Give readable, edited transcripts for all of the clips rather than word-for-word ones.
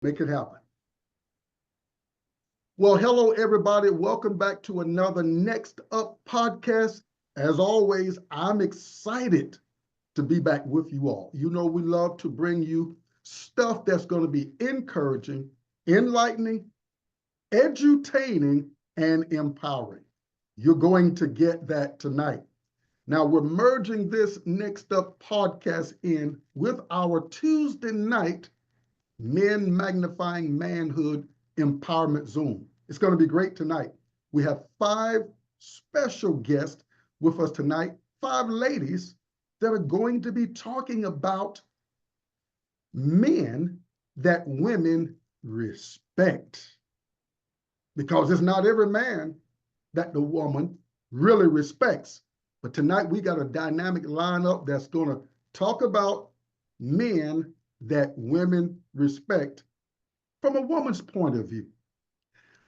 Make it happen. Well, hello, everybody. Welcome back to another Next Up podcast. As always, I'm excited to be back with you all. You know, we love to bring you stuff that's going to be encouraging, enlightening, edutaining, and empowering. You're going to get that tonight. Now, we're merging this Next Up podcast in with our Tuesday night Men Magnifying Manhood Empowerment Zoom. It's going to be great tonight. We have 5 special guests with us tonight, 5 ladies that are going to be talking about men that women respect. Because it's not every man that the woman really respects. But tonight we got a dynamic lineup that's going to talk about men that women respect from a woman's point of view.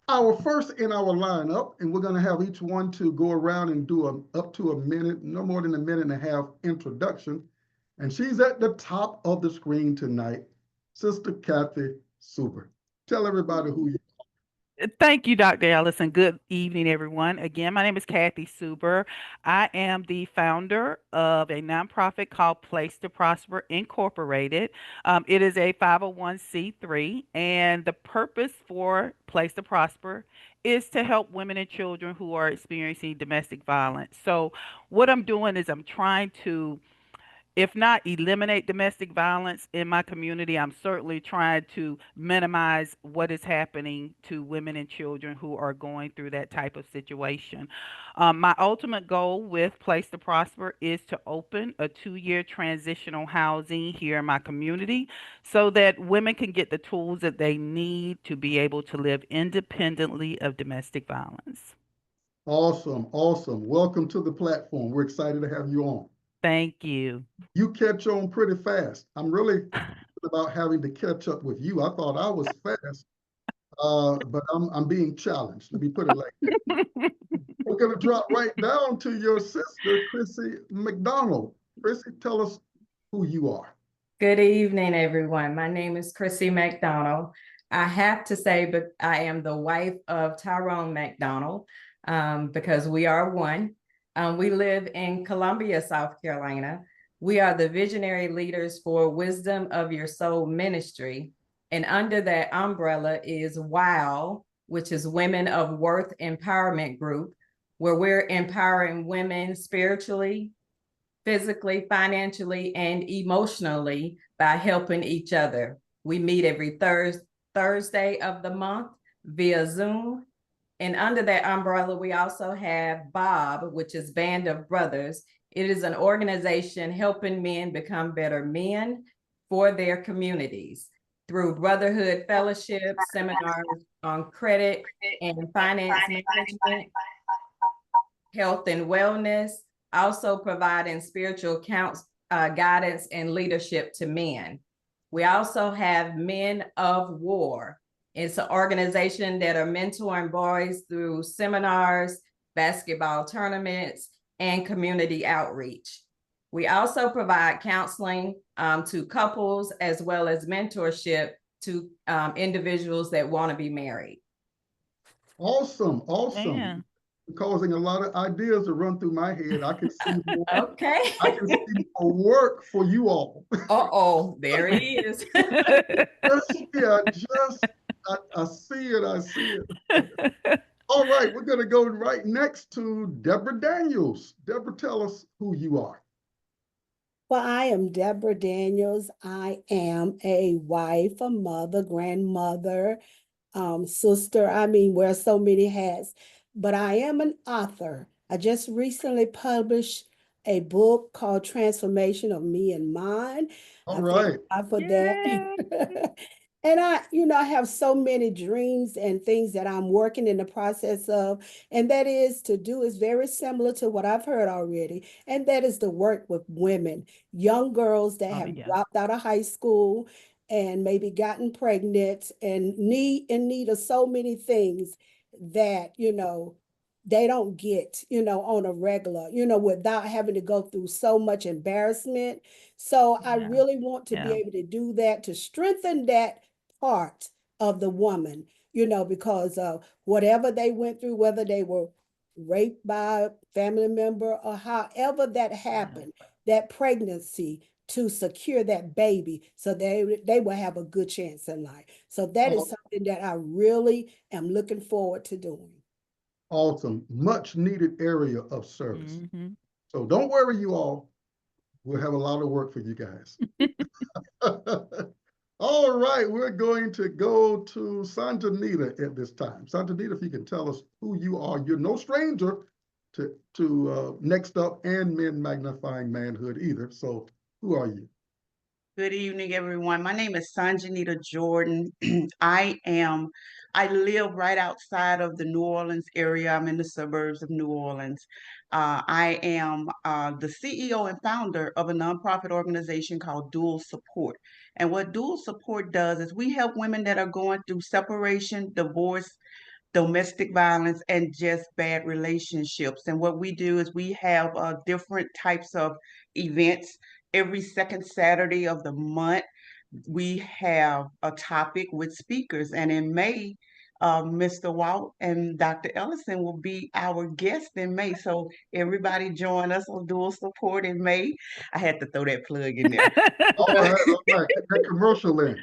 Our first in our lineup, and we're going to have each one to go around and do up to a minute, no more than a minute and a half introduction. And she's at the top of the screen tonight, Sister Kathy Super. Tell everybody who you Thank you, Dr. Ellison. Good evening, everyone. Again, my name is Kathy Suber. I am the founder of a nonprofit called Place to Prosper Incorporated. It is a 501c3, and the purpose for Place to Prosper is to help women and children who are experiencing domestic violence. So, what I'm doing is I'm trying to, if not eliminate domestic violence in my community, I'm certainly trying to minimize what is happening to women and children who are going through that type of situation. My ultimate goal with Place to Prosper is to open a 2-year transitional housing here in my community so that women can get the tools that they need to be able to live independently of domestic violence. Awesome, awesome. Welcome to the platform. We're excited to have you on. Thank you. You catch on pretty fast. I'm really about having to catch up with you. I thought I was fast, but I'm being challenged. Let me put it like that. We're going to drop right down to your sister, Chrissy McDonald. Chrissy, tell us who you are. Good evening, everyone. My name is Chrissy McDonald. I have to say, but I am the wife of Tyrone McDonald because we are one. We live in Columbia, South Carolina. We are the visionary leaders for Wisdom of Your Soul Ministry. And under that umbrella is WOW, which is Women of Worth Empowerment Group, where we're empowering women spiritually, physically, financially, and emotionally by helping each other. We meet every Thursday of the month via Zoom. And under that umbrella, we also have Bob, which is Band of Brothers. It is an organization helping men become better men for their communities through brotherhood fellowship, seminars on credit and finance management, health and wellness, also providing spiritual guidance and leadership to men. We also have Men of War. It's an organization that are mentoring boys through seminars, basketball tournaments, and community outreach. We also provide counseling to couples as well as mentorship to individuals that want to be married. Awesome, awesome. Man. Causing a lot of ideas to run through my head. I can see more, Okay. I can see more work for you all. Uh-oh, there he is. I see it, I see it. All right, we're going to go right next to Deborah Daniels. Deborah, tell us who you are. Well, I am Deborah Daniels. I am a wife, a mother, grandmother, sister. I mean, wear so many hats, but I am an author. I just recently published a book called Transformation of Me and Mine. All I thank right. God for Yay. that. And I have so many dreams and things that I'm working in the process of. And that is to do is very similar to what I've heard already. And that is to work with women, young girls that Oh, have yeah. dropped out of high school and maybe gotten pregnant and in need of so many things that, they don't get, on a regular, without having to go through so much embarrassment. So I Yeah. really want to be Yeah. able to do that, to strengthen that part of the woman, because of whatever they went through, whether they were raped by a family member or however that happened, that pregnancy to secure that baby so they will have a good chance in life. So that is something that I really am looking forward to doing. Awesome. Much needed area of service. So don't worry, you all. We'll have a lot of work for you guys. All right, we're going to go to Sanjanita at this time. Sanjanita, if you can tell us who you are. You're no stranger to Next Up and Men Magnifying Manhood either. So who are you? Good evening, everyone. My name is Sanjanita Jordan. I live right outside of the New Orleans area. I'm in the suburbs of New Orleans. I am the CEO and founder of a nonprofit organization called Dual Support. And what Dual Support does is we help women that are going through separation, divorce, domestic violence, and just bad relationships. And what we do is we have different types of events. Every second Saturday of the month, we have a topic with speakers. And in May, Mr. Walt and Dr. Ellison will be our guest in May. So everybody join us on Dual Support in May. I had to throw that plug in there. All right. Get that commercial in.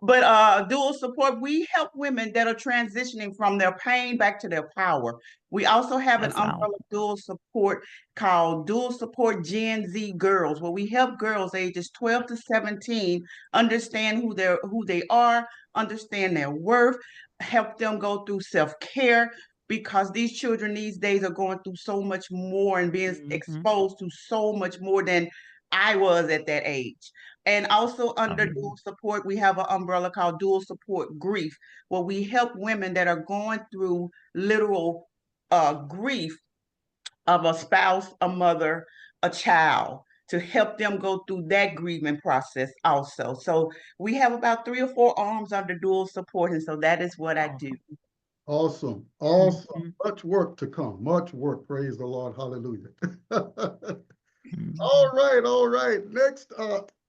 But Dual Support, we help women that are transitioning from their pain back to their power. We also have an umbrella Dual Support called Dual Support Gen Z Girls, where we help girls ages 12 to 17 understand who they are, understand their worth, help them go through self-care, because these children these days are going through so much more and being exposed to so much more than I was at that age. And also under Dual Support, we have an umbrella called Dual Support Grief, where we help women that are going through literal grief of a spouse, a mother, a child, to help them go through that grieving process also. So we have about 3 or 4 arms under Dual Support, and so that is what I do. Awesome. Awesome. Much work to come. Much work. Praise the Lord. Hallelujah. All right. All right. Next,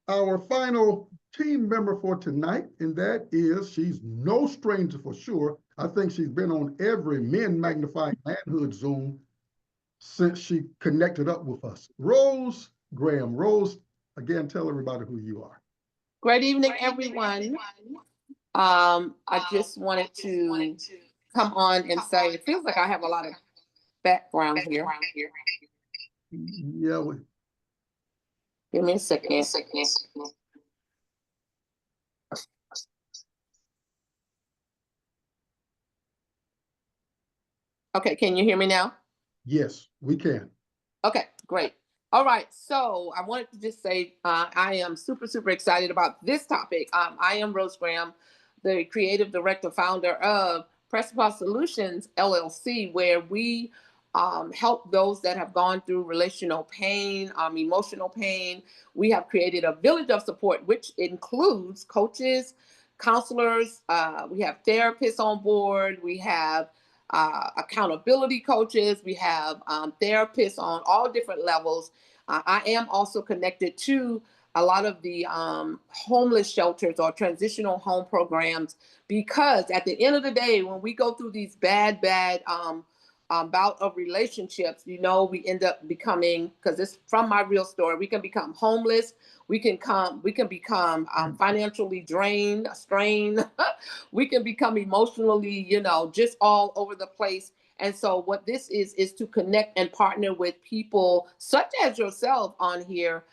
our final team member for tonight, and that is, she's no stranger for sure. I think she's been on every Men Magnifying Manhood Zoom since she connected up with us. Rose Graham. Rose, again, tell everybody who you are. Great evening, everyone. I just wanted to come on and say, it feels like I have a lot of background here. Yeah. Give me a second. Okay, can you hear me now? Yes, we can. Okay, great. All right, so I wanted to just say I am super, super excited about this topic. I am Rose Graham, the creative director, founder of Precipice Solutions, LLC, where we help those that have gone through relational pain, emotional pain. We have created a village of support, which includes coaches, counselors, we have therapists on board, we have accountability coaches, we have therapists on all different levels. I am also connected to a lot of the homeless shelters or transitional home programs, because at the end of the day, when we go through these bad bout of relationships, we end up becoming, because it's from my real story, we can become homeless, we can become financially drained, strained, we can become emotionally, just all over the place. And so what this is to connect and partner with people such as yourself on here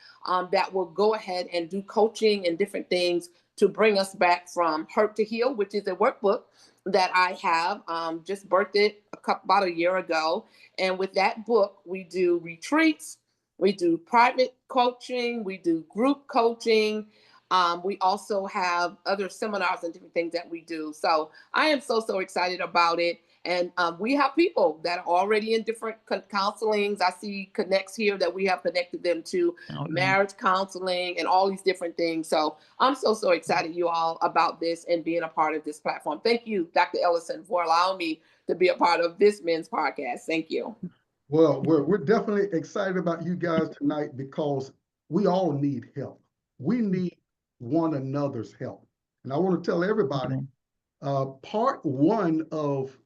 that will go ahead and do coaching and different things to bring us back from hurt to heal, which is a workbook that I have just birthed it about a year ago. And with that book, we do retreats, we do private coaching, we do group coaching. We also have other seminars and different things that we do. So I am so excited about it. And we have people that are already in different counselings. I see connects here that we have connected them to marriage counseling and all these different things. So I'm so excited, you all, about this and being a part of this platform. Thank you, Dr. Ellison, for allowing me to be a part of this men's podcast. Thank you. Well, we're definitely excited about you guys tonight because we all need help. We need one another's help. And I want to tell everybody, part one of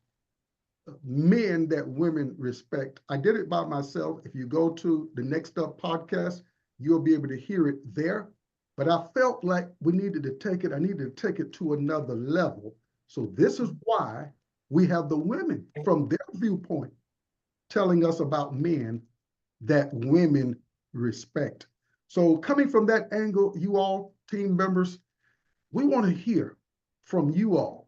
men that women respect, I did it by myself. If you go to the Next Up podcast, you'll be able to hear it there. But I felt like we needed to take it, I needed to take it to another level. So this is why we have the women from their viewpoint telling us about men that women respect. So coming from that angle, you all team members, we want to hear from you all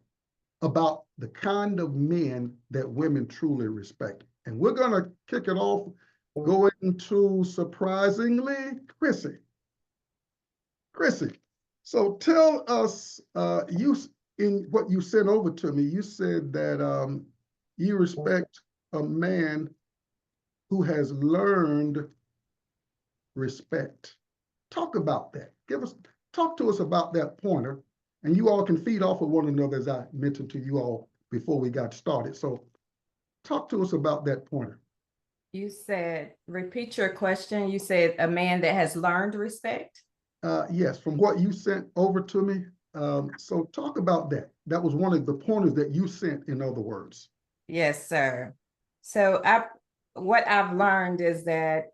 about the kind of men that women truly respect. And we're going to kick it off going to, surprisingly, Chrissy. Chrissy, so tell us, you in what you sent over to me, you said that you respect a man who has learned respect. Talk about that. Talk to us about that pointer, and you all can feed off of one another, as I mentioned to you all before we got started. So talk to us about that pointer. You said, repeat your question. You said a man that has learned respect? Yes, from what you sent over to me. So talk about that. That was one of the pointers that you sent, in other words. Yes, sir. So what I've learned is that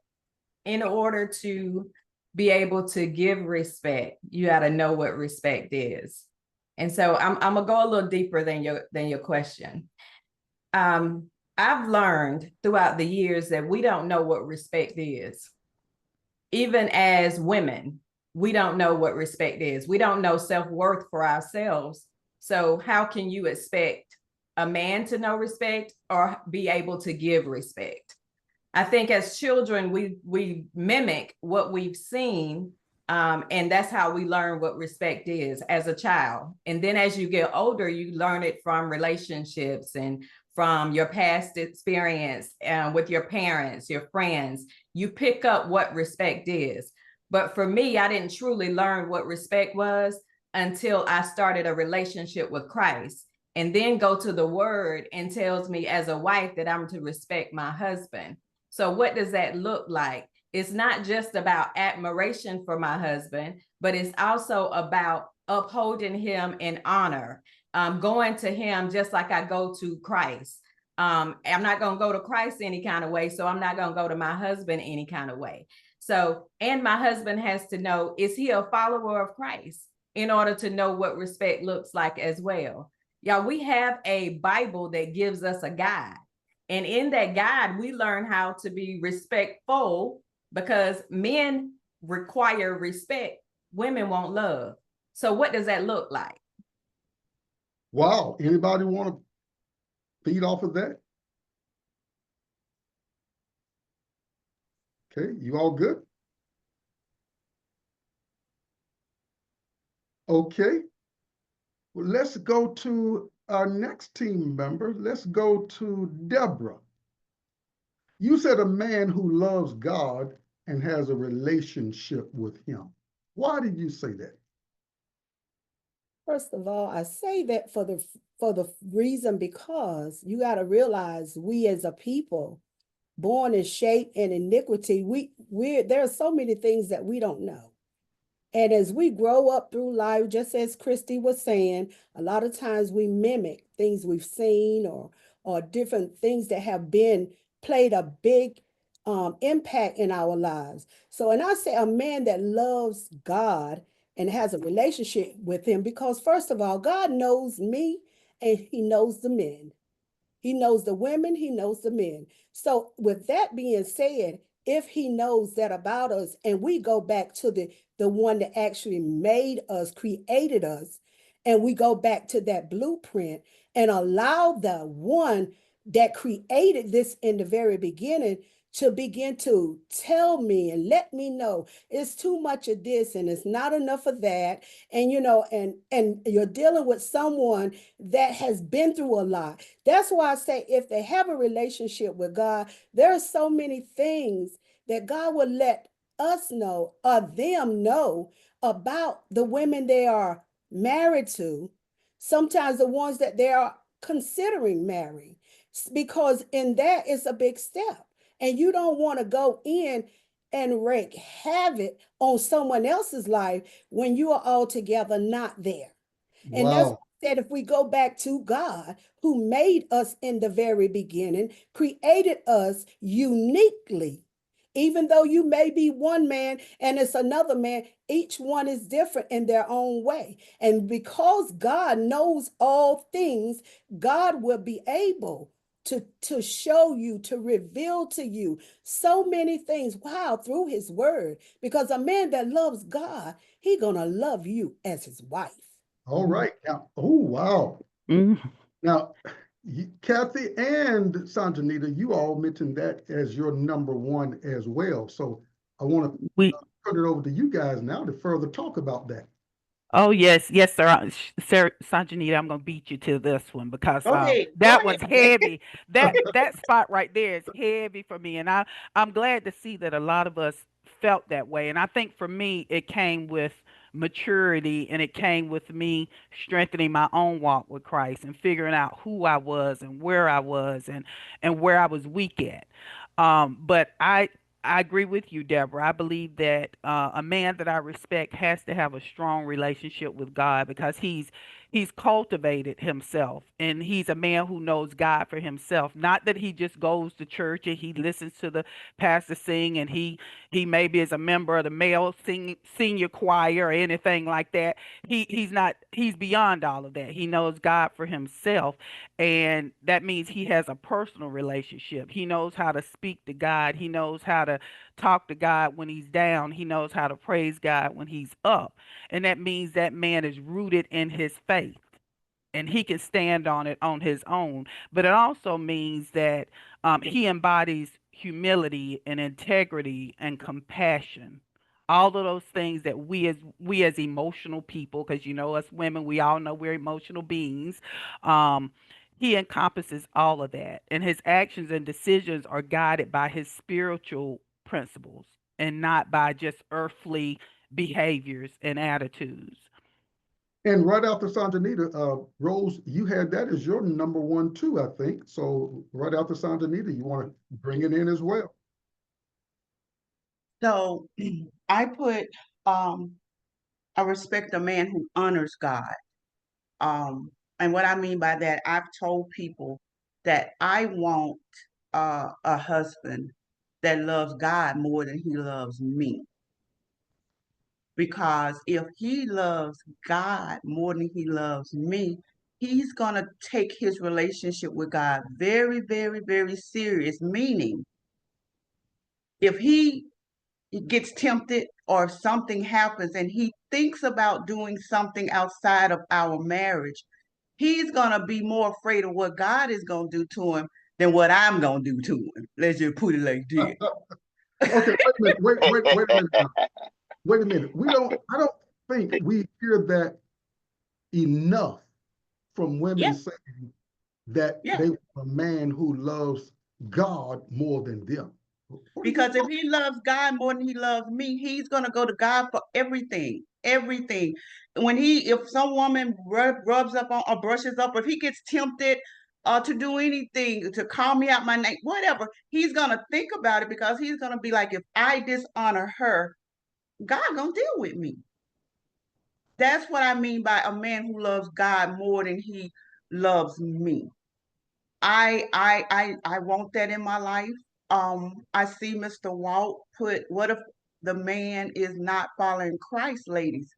in order to be able to give respect, you got to know what respect is. And so I'm gonna go a little deeper than your question. I've learned throughout the years that we don't know what respect is. Even as women, we don't know what respect is. We don't know self-worth for ourselves. So how can you expect a man to know respect or be able to give respect? I think as children, we mimic what we've seen, and that's how we learn what respect is as a child. And then as you get older, you learn it from relationships and from your past experience with your parents, your friends. You pick up what respect is. But for me, I didn't truly learn what respect was until I started a relationship with Christ, and then go to the word and tells me as a wife that I'm to respect my husband. So what does that look like? It's not just about admiration for my husband, but it's also about upholding him in honor, going to him just like I go to Christ. I'm not going to go to Christ any kind of way, so I'm not going to go to my husband any kind of way. So, and my husband has to know, is he a follower of Christ, in order to know what respect looks like as well. Y'all, we have a Bible that gives us a guide. And in that guide, we learn how to be respectful, because men require respect, women want love. So what does that look like? Wow. Anybody want to feed off of that? Okay, you all good? Okay. Well, let's go to our next team member. Let's go to Deborah. You said a man who loves God and has a relationship with him. Why did you say that? First of all, I say that for the reason because you got to realize we as a people born in shape and iniquity, there are so many things that we don't know. And as we grow up through life, just as Christy was saying, a lot of times we mimic things we've seen or different things that have played a big impact in our lives. So, and I say a man that loves God and has a relationship with him, because first of all, God knows me and he knows the men. He knows the women, he knows the men. So with that being said, if he knows that about us, and we go back to the one that actually made us, created us, and we go back to that blueprint and allow the one that created this in the very beginning to begin to tell me and let me know it's too much of this and it's not enough of that. And and you're dealing with someone that has been through a lot. That's why I say if they have a relationship with God, there are so many things that God will let us know or them know about the women they are married to, sometimes the ones that they are considering marrying, because in that is a big step. And you don't want to go in and wreak havoc on someone else's life when you are altogether not there. And that's Wow. that if we go back to God, who made us in the very beginning, created us uniquely. Even though you may be one man and it's another man, each one is different in their own way. And because God knows all things, God will be able to show you, to reveal to you so many things. Wow, through his word. Because a man that loves God, he gonna love you as his wife. All right. Now, oh, wow. Mhm. Now, Kathy and Sanjanita, you all mentioned that as your number one as well. So I want to We turn it over to you guys now to further talk about that. Oh yes, yes, sir. Sir Sanjanita, I'm gonna beat you to this one because Go ahead. Go that one's ahead. heavy. That spot right there is heavy for me, and I'm glad to see that a lot of us felt that way. And I think for me, it came with maturity, and it came with me strengthening my own walk with Christ and figuring out who I was and where I was and where I was weak at. But I agree with you, Deborah. I believe that a man that I respect has to have a strong relationship with God because he's cultivated himself and he's a man who knows God for himself. Not that he just goes to church and he listens to the pastor sing and he maybe is a member of the male senior choir or anything like that. He's not he's beyond all of that. He knows God for himself, and that means he has a personal relationship. He knows how to speak to God. He knows how to talk to God when he's down. He knows how to praise God when he's up. And that means that man is rooted in his faith and he can stand on it on his own. But it also means that he embodies humility and integrity and compassion. All of those things that we as emotional people, because you know us women, we all know we're emotional beings. Um, he encompasses all of that, and his actions and decisions are guided by his spiritual principles and not by just earthly behaviors and attitudes. And right after Sanjanita, Rose, you had that as your number one too, I think. So right after Sanjanita, you want to bring it in as well. So I put I respect a man who honors God. And what I mean by that, I've told people that I want a husband that loves God more than he loves me. Because if he loves God more than he loves me, he's going to take his relationship with God very, very, very serious. Meaning, if he gets tempted or if something happens and he thinks about doing something outside of our marriage, he's going to be more afraid of what God is going to do to him than what I'm going to do to him. Let's just put it like this. Okay, wait a minute. Wait a minute now. Wait a minute. I don't think we hear that enough from women Yeah, saying that yeah. they want a man who loves God more than them. What are you Because if talking? he loves God more than he loves me, he's gonna go to God for everything, everything. If some woman rubs up on or brushes up, or if he gets tempted to do anything, to call me out my name, whatever, he's gonna think about it because he's gonna be like, if I dishonor her, God gonna deal with me. That's what I mean by a man who loves God more than he loves me. I want that in my life. I see Mr. Walt put, what if the man is not following Christ, ladies?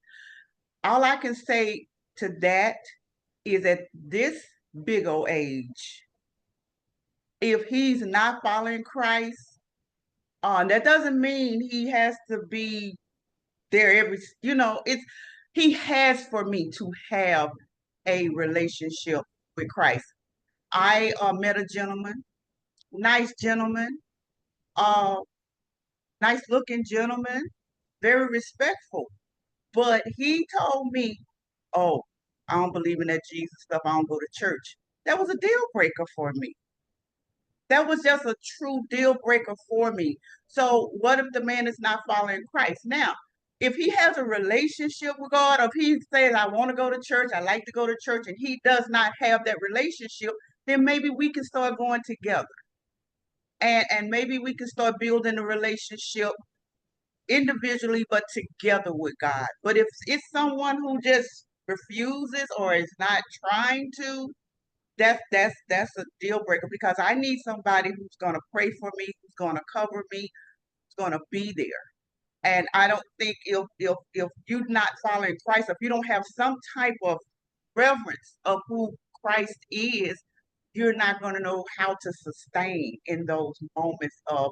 All I can say to that is at this big old age, if he's not following Christ, that doesn't mean he has to be there it's he has for me to have a relationship with Christ. I met a gentleman, uh, nice looking gentleman, very respectful. But he told me, "Oh, I don't believe in that Jesus stuff. I don't go to church." That was a deal breaker for me. That was just a true deal breaker for me. So, what if the man is not following Christ? Now, if he has a relationship with God, or if he says, "I want to go to church, I like to go to church," and he does not have that relationship, then maybe we can start going together. And maybe we can start building a relationship individually but together with God. But if it's someone who just refuses or is not trying to, that's a deal breaker, because I need somebody who's gonna pray for me, who's gonna cover me, who's gonna be there. And I don't think if you're not following Christ, if you don't have some type of reverence of who Christ is, you're not going to know how to sustain in those moments of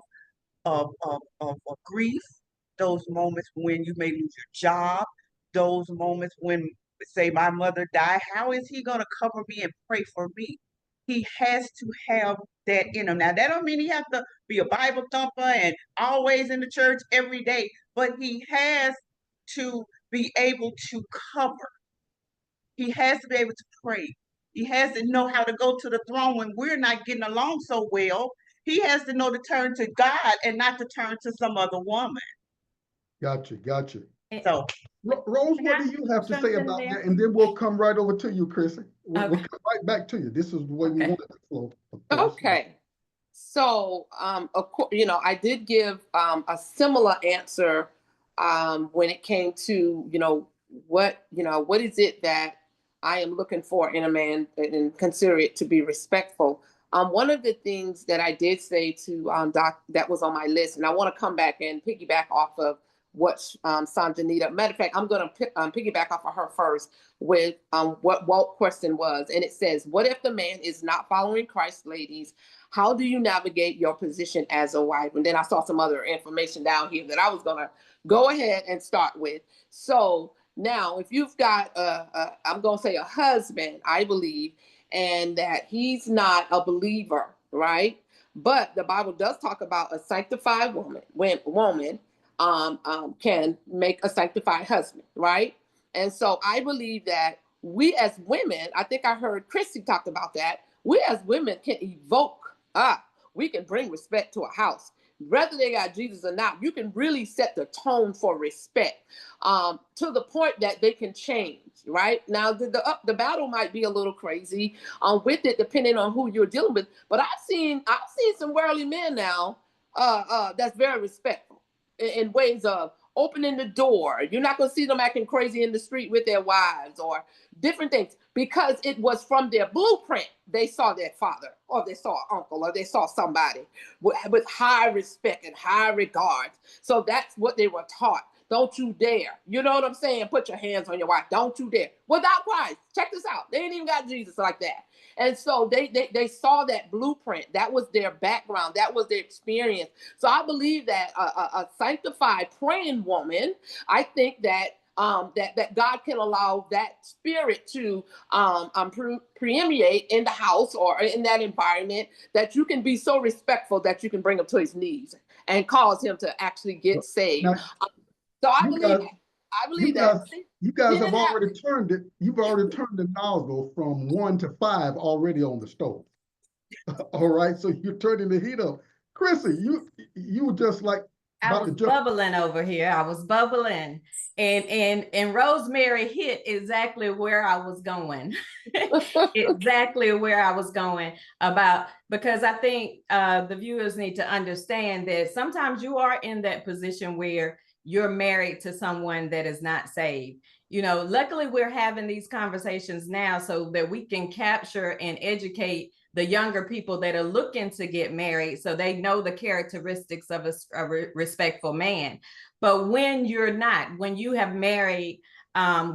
grief, those moments when you may lose your job, those moments when, say, my mother died. How is he going to cover me and pray for me? He has to have that in him. Now, that don't mean he has to be a Bible thumper and always in the church every day, but he has to be able to cover. He has to be able to pray. He has to know how to go to the throne when we're not getting along so well. He has to know to turn to God and not to turn to some other woman. Gotcha. So, Rose, what do you have to say about that? And then we'll come right over to you, Chrissy. We'll come right back to you. This is the way we want it to flow. Okay. So, I did give a similar answer when it came to, what is it that I am looking for in a man and consider it to be respectful. One of the things that I did say to Doc that was on my list, and I want to come back and piggyback off of what Sanjanita. Matter of fact, I'm going to piggyback off of her first with what Walt's question was. And it says, what if the man is not following Christ, ladies? How do you navigate your position as a wife? And then I saw some other information down here that I was going to go ahead and start with. So now, if you've got, I'm going to say a husband, I believe, and that he's not a believer, right? But the Bible does talk about a sanctified woman can make a sanctified husband, right? And so I believe that we as women, I think I heard Christy talk about that, we as women can evoke, we can bring respect to a house. Whether they got Jesus or not, you can really set the tone for respect to the point that they can change, right? Now, the battle might be a little crazy with it, depending on who you're dealing with. But I've seen some worldly men now that's very respectful in ways of opening the door. You're not going to see them acting crazy in the street with their wives or different things, because it was from their blueprint. They saw their father, or they saw an uncle, or they saw somebody with high respect and high regard. So that's what they were taught. Don't you dare. You know what I'm saying? Put your hands on your wife. Don't you dare. Without Christ. Check this out. They ain't even got Jesus like that. And so they saw that blueprint. That was their background. That was their experience. So I believe that a sanctified praying woman, I think that that God can allow that spirit to permeate in the house or in that environment, that you can be so respectful that you can bring him to his knees and cause him to actually get saved. Now, so I believe that. You guys have already turned it. You've already turned the nozzle from 1 to 5 already on the stove. All right, so you're turning the heat up. Chrissy, you were just like I was bubbling over here. I was bubbling, and Rosemary hit exactly where I was going. Exactly where I was going about, because I think the viewers need to understand that sometimes you are in that position where you're married to someone that is not saved. Luckily we're having these conversations now so that we can capture and educate the younger people that are looking to get married, so they know the characteristics of a respectful man. But when you have married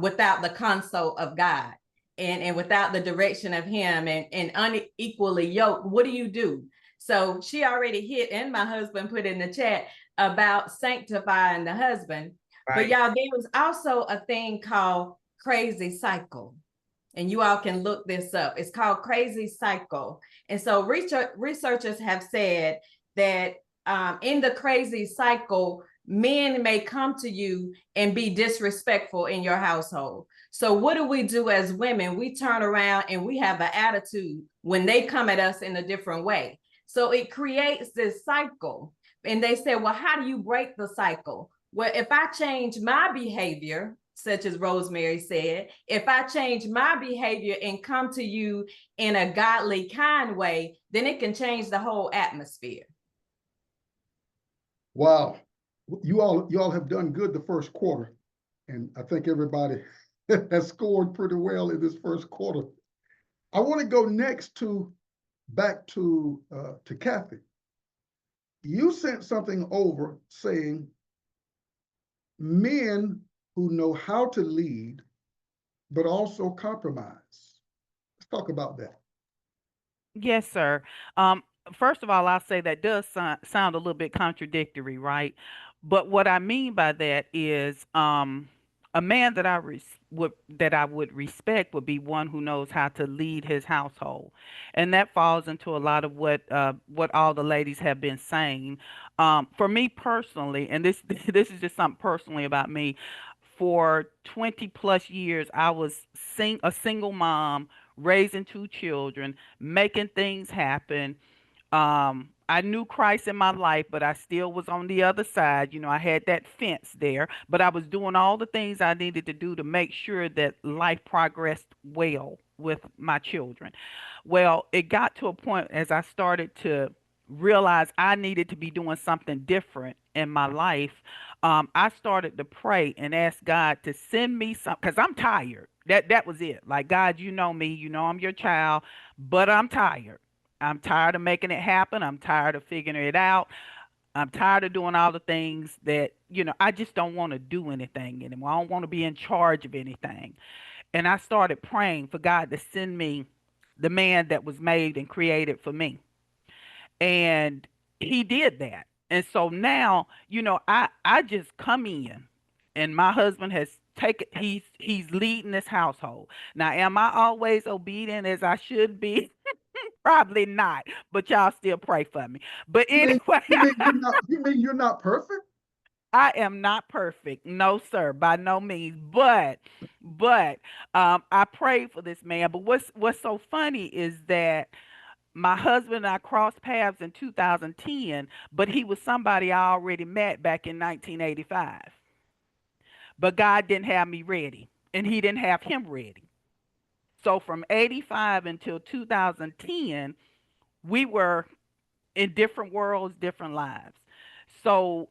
without the counsel of God and without the direction of him and unequally yoked, what do? So she already hit, and my husband put in the chat about sanctifying the husband. Right. But y'all, there was also a thing called crazy cycle. And you all can look this up. It's called crazy cycle. And so researchers have said that in the crazy cycle, men may come to you and be disrespectful in your household. So what do we do as women? We turn around and we have an attitude when they come at us in a different way. So it creates this cycle. And they said, well, how do you break the cycle? Well, if I change my behavior, such as Rosemary said, if I change my behavior and come to you in a godly, kind way, then it can change the whole atmosphere. Wow. You all have done good the first quarter. And I think everybody has scored pretty well in this first quarter. I want to go next back to Kathy. You sent something over saying men who know how to lead, but also compromise. Let's talk about that. Yes, sir. First of all, I'll say that does sound a little bit contradictory, right? But what I mean by that is, a man that I would respect would be one who knows how to lead his household, and that falls into a lot of what all the ladies have been saying. For me personally, and this this is just something personally about me. For 20 plus years, I was a single mom raising two children, making things happen. I knew Christ in my life, but I still was on the other side. You know, I had that fence there, but I was doing all the things I needed to do to make sure that life progressed well with my children. Well, it got to a point as I started to realize I needed to be doing something different in my life. I started to pray and ask God to send me some, because I'm tired. That was it. Like, God, you know me, you know I'm your child, but I'm tired. I'm tired of making it happen. I'm tired of figuring it out. I'm tired of doing all the things that, I just don't want to do anything anymore. I don't want to be in charge of anything. And I started praying for God to send me the man that was made and created for me. And he did that. And so now, I just come in, and my husband has taken he's leading this household. Now, am I always obedient as I should be? Probably not, but y'all still pray for me. But You mean, anyway, you mean you're not perfect? I am not perfect. No, sir, by no means. But I prayed for this man. But what's so funny is that my husband and I crossed paths in 2010, but he was somebody I already met back in 1985. But God didn't have me ready, and he didn't have him ready. So from 85 until 2010, we were in different worlds, different lives. So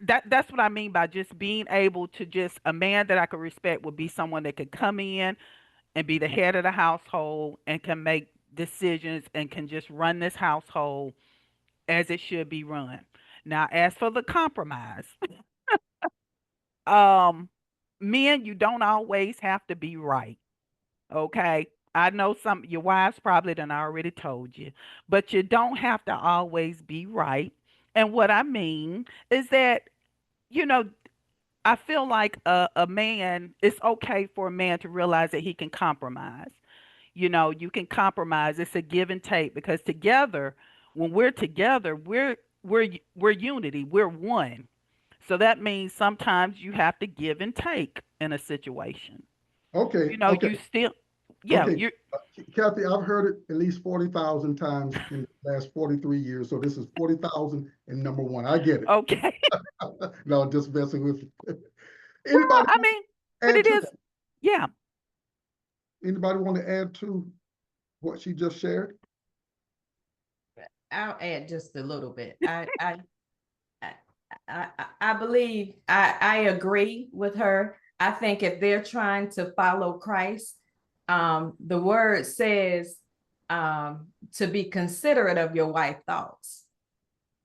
that's what I mean by just being able to just a man that I could respect would be someone that could come in and be the head of the household and can make decisions and can just run this household as it should be run. Now, as for the compromise, um, men, you don't always have to be right. Okay. I know some your wives probably done already told you, but you don't have to always be right. And what I mean is that, you know, I feel like a man, it's okay for a man to realize that he can compromise. You can compromise. It's a give and take because together, when we're together, we're unity. We're one. So that means sometimes you have to give and take in a situation. Okay, You still, yeah, okay. you're Kathy, I've heard it at least 40,000 times in the last 43 years. So this is 40,000 and number one. I get it. okay. No, just messing with you. Well, Anybody I mean, but add it to is, that? yeah. Anybody want to add to what she just shared? I'll add just a little bit. I believe I agree with her. I think if they're trying to follow Christ, the word says to be considerate of your wife's thoughts.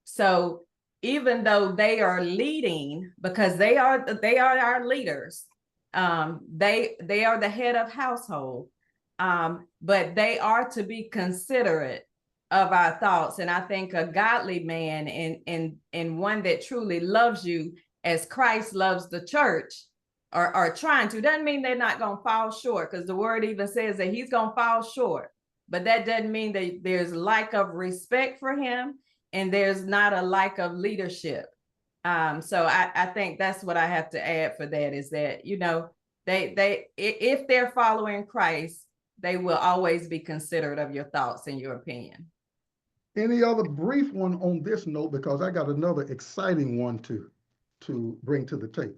So even though they are leading, because they are our leaders, they are the head of household, but they are to be considerate of our thoughts. And I think a godly man and one that truly loves you as Christ loves the church are trying to, doesn't mean they're not going to fall short, because the word even says that he's going to fall short. But that doesn't mean that there's lack of respect for him and there's not a lack of leadership. So I think that's what I have to add for that, is that, they if they're following Christ, they will always be considerate of your thoughts and your opinion. Any other brief one on this note, because I got another exciting one to bring to the table.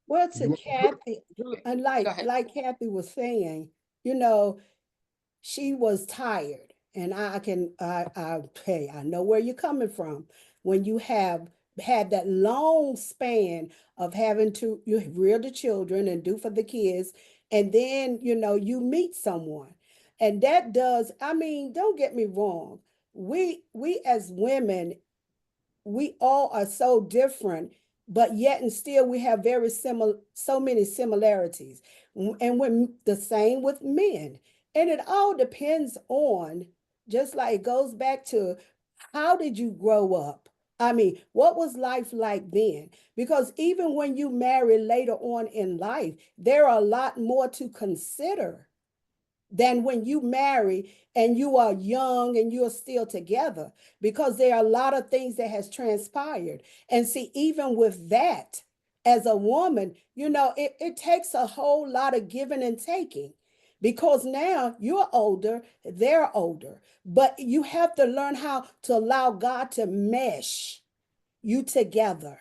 Well, to You- Kathy, Julie, and go ahead. like Kathy was saying, she was tired, and I know where you're coming from when you have had that long span of having to you rear the children and do for the kids, and then you meet someone, and that does. I mean, don't get me wrong. We as women, we all are so different, but yet and still we have very similar, so many similarities. And when the same with men. And it all depends on, just like it goes back to, how did you grow up? I mean, what was life like then? Because even when you marry later on in life, there are a lot more to consider than when you marry and you are young and you're still together, because there are a lot of things that has transpired. And see, even with that, as a woman, it takes a whole lot of giving and taking, because now you're older, they're older, but you have to learn how to allow God to mesh you together,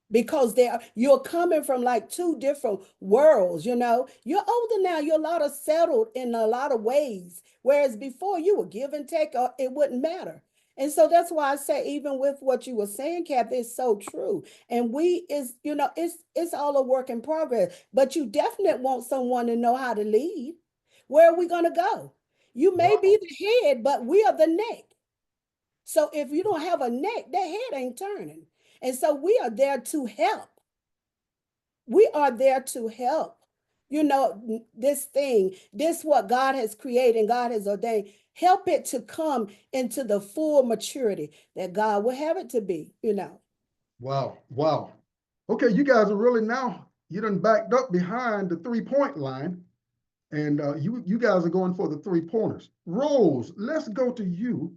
because you're coming from like two different worlds. You're older now, you're a lot of settled in a lot of ways, whereas before you would give and take, or it wouldn't matter. And so that's why I say, even with what you were saying, Kathy, it's so true. And it's all a work in progress, but you definitely want someone to know how to lead. Where are we going to go? You may be the head, but we are the neck. So if you don't have a neck, that head ain't turning. And so we are there to help. We are there to help. This what God has created and God has ordained. Help it to come into the full maturity that God will have it to be. Wow. Wow. Okay, you guys are really now, you done backed up behind the 3-point line, and you guys are going for the 3-pointers. Rose, let's go to you.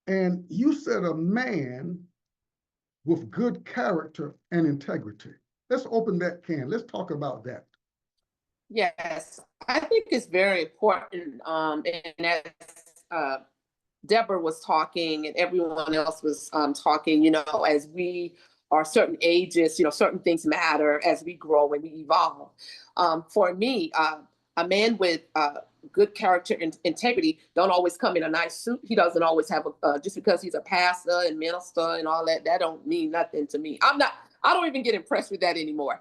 And you said a man with good character and integrity. Let's open that can. Let's talk about that. Yes, I think it's very important. And as Deborah was talking and everyone else was talking, as we are certain ages, certain things matter as we grow and we evolve. For me, a man with good character and integrity don't always come in a nice suit. He doesn't always have just because he's a pastor and minister and all that, that don't mean nothing to me. I don't even get impressed with that anymore.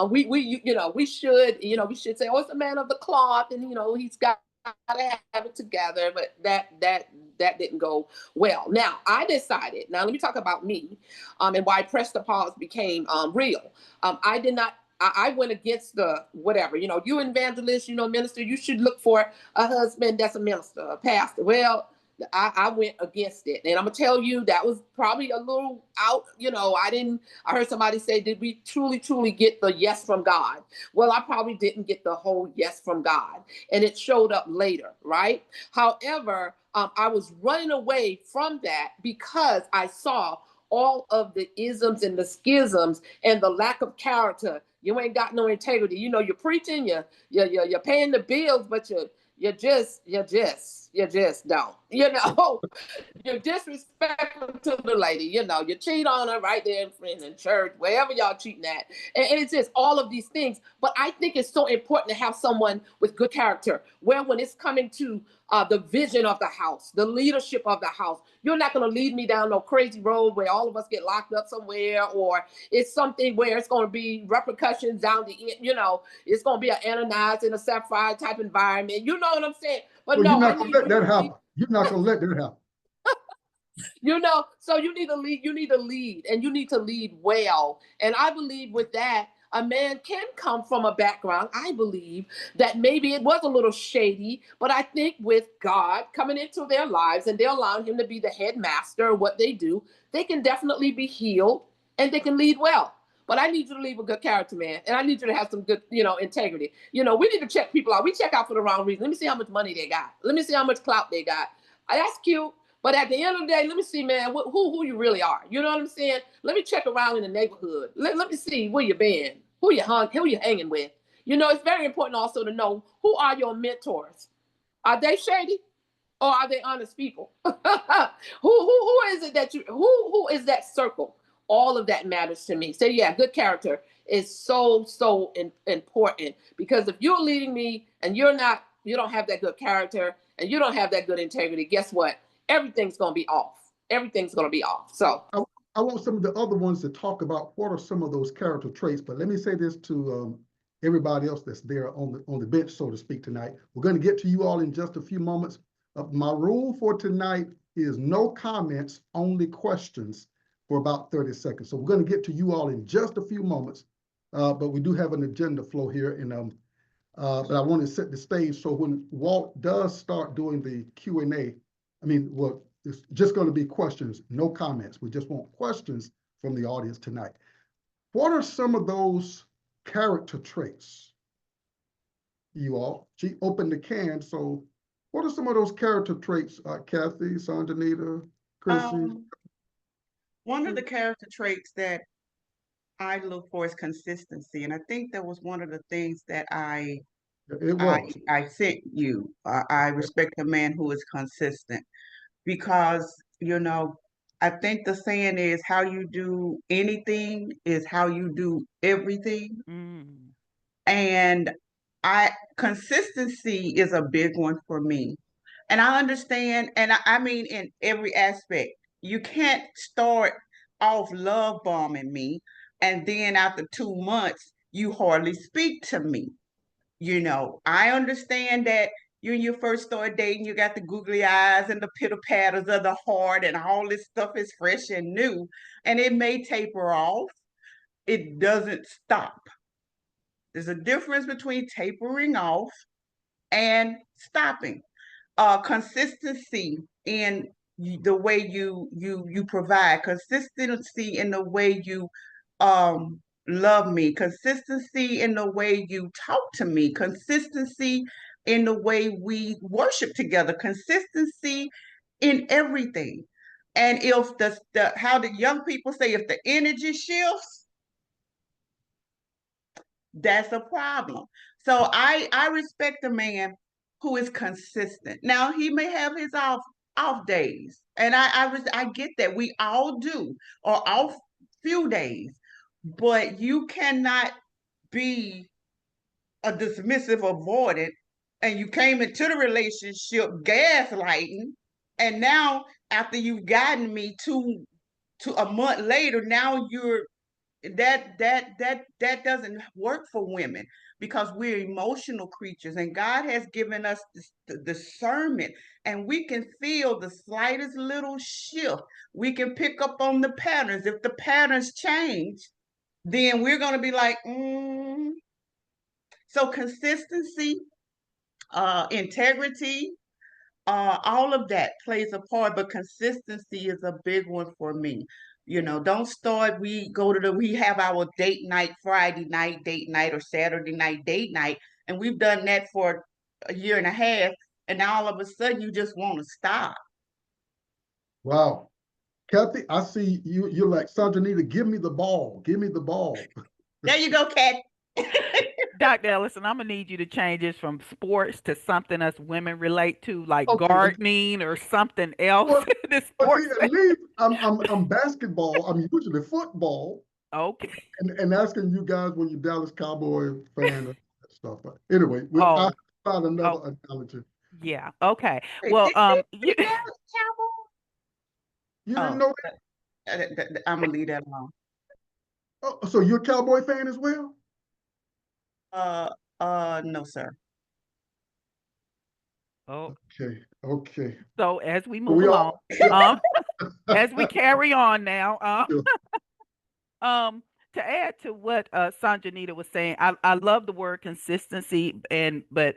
We should say, oh, it's a man of the cloth, and he's got to have it together. But that didn't go well. Now I decided. Now let me talk about me, and why Press the Pause became real. I did not. I went against the whatever, you evangelist, minister, you should look for a husband that's a minister, a pastor. Well, I went against it. And I'm gonna tell you, that was probably a little out, I heard somebody say, did we truly get the yes from God? Well, I probably didn't get the whole yes from God, and it showed up later, right? However, I was running away from that because I saw all of the isms and the schisms and the lack of character. You ain't got no integrity. You're preaching, you're paying the bills, but you just don't. You're disrespectful to the lady. You cheat on her right there in church, wherever y'all cheating at. And it's just all of these things. But I think it's so important to have someone with good character, where when it's coming to the vision of the house, the leadership of the house, you're not going to lead me down no crazy road where all of us get locked up somewhere, or it's something where it's going to be repercussions down the end. It's going to be an Ananias and a Sapphire type environment. You know what I'm saying? But well, no, you're not going to let that happen. You're not going to let that happen. So you need to lead, and you need to lead well. And I believe with that, a man can come from a background, I believe, that maybe it was a little shady, but I think with God coming into their lives and they're allowing him to be the headmaster of what they do, they can definitely be healed and they can lead well. But I need you to lead with good character, man. And I need you to have some good, integrity. We need to check people out. We check out for the wrong reason. Let me see how much money they got. Let me see how much clout they got. That's cute. But at the end of the day, let me see, man, who you really are. You know what I'm saying? Let me check around in the neighborhood. Let me see where you been, who you hanging with. It's very important also to know, who are your mentors. Are they shady, or are they honest people? who is it that who is that circle? All of that matters to me. So yeah, good character is so important, because if you're leading me and you don't have that good character and you don't have that good integrity, guess what? Everything's going to be off. Everything's going to be off. So I want some of the other ones to talk about what are some of those character traits. But let me say this to everybody else that's there on the bench, so to speak, tonight. We're going to get to you all in just a few moments. My rule for tonight is no comments, only questions for about 30 seconds. So we're going to get to you all in just a few moments. But we do have an agenda flow here, and but I want to set the stage so when Walt does start doing the Q&A, well, it's just going to be questions, no comments. We just want questions from the audience tonight. What are some of those character traits, you all? She opened the can, so what are some of those character traits, Kathy, Sanjanita, Chrissy? One of the character traits that I look for is consistency, and I think that was one of the things that I sent you. I respect a man who is consistent because, I think the saying is how you do anything is how you do everything. Mm. And consistency is a big one for me. And I understand, and I mean in every aspect. You can't start off love bombing me, and then after 2 months, you hardly speak to me. I understand that when you first start dating, you got the googly eyes and the pitter patters of the heart, and all this stuff is fresh and new, and it may taper off. It doesn't stop. There's a difference between tapering off and stopping. Consistency in the way you provide, consistency in the way you love me, consistency in the way you talk to me, consistency in the way we worship together, consistency in everything. And if how the young people say, if the energy shifts, that's a problem. So I respect a man who is consistent. Now he may have his off days, and I get that, we all do, or off few days, but you cannot be a dismissive avoidant, and you came into the relationship gaslighting, and now after you've gotten me to a month later, now you're that doesn't work for women, because we're emotional creatures, and God has given us this discernment, and we can feel the slightest little shift. We can pick up on the patterns. If the patterns change, then we're going to be like, So consistency, integrity, all of that plays a part, but consistency is a big one for me. Don't start, we have our date night, Friday night date night, or Saturday night date night, and we've done that for a year and a half, and now all of a sudden you just want to stop. Wow. Kathy, I see you're like, Sanjanita, give me the ball. Give me the ball. There you go, Kat. Dr. Ellison, I'm gonna need you to change this from sports to something us women relate to, like Okay. gardening or something else. Well, The sports. at least I'm basketball. I'm usually football. Okay. And asking you guys when you're Dallas Cowboy fan and stuff. But anyway, I'll find another analogy. Yeah. Okay. Well, You didn't know that? I'm gonna leave that alone. Oh, so you're a Cowboy fan as well? No, sir. Oh. Okay. So as we move along, as we carry on now, to add to what Sanjanita was saying, I love the word consistency, but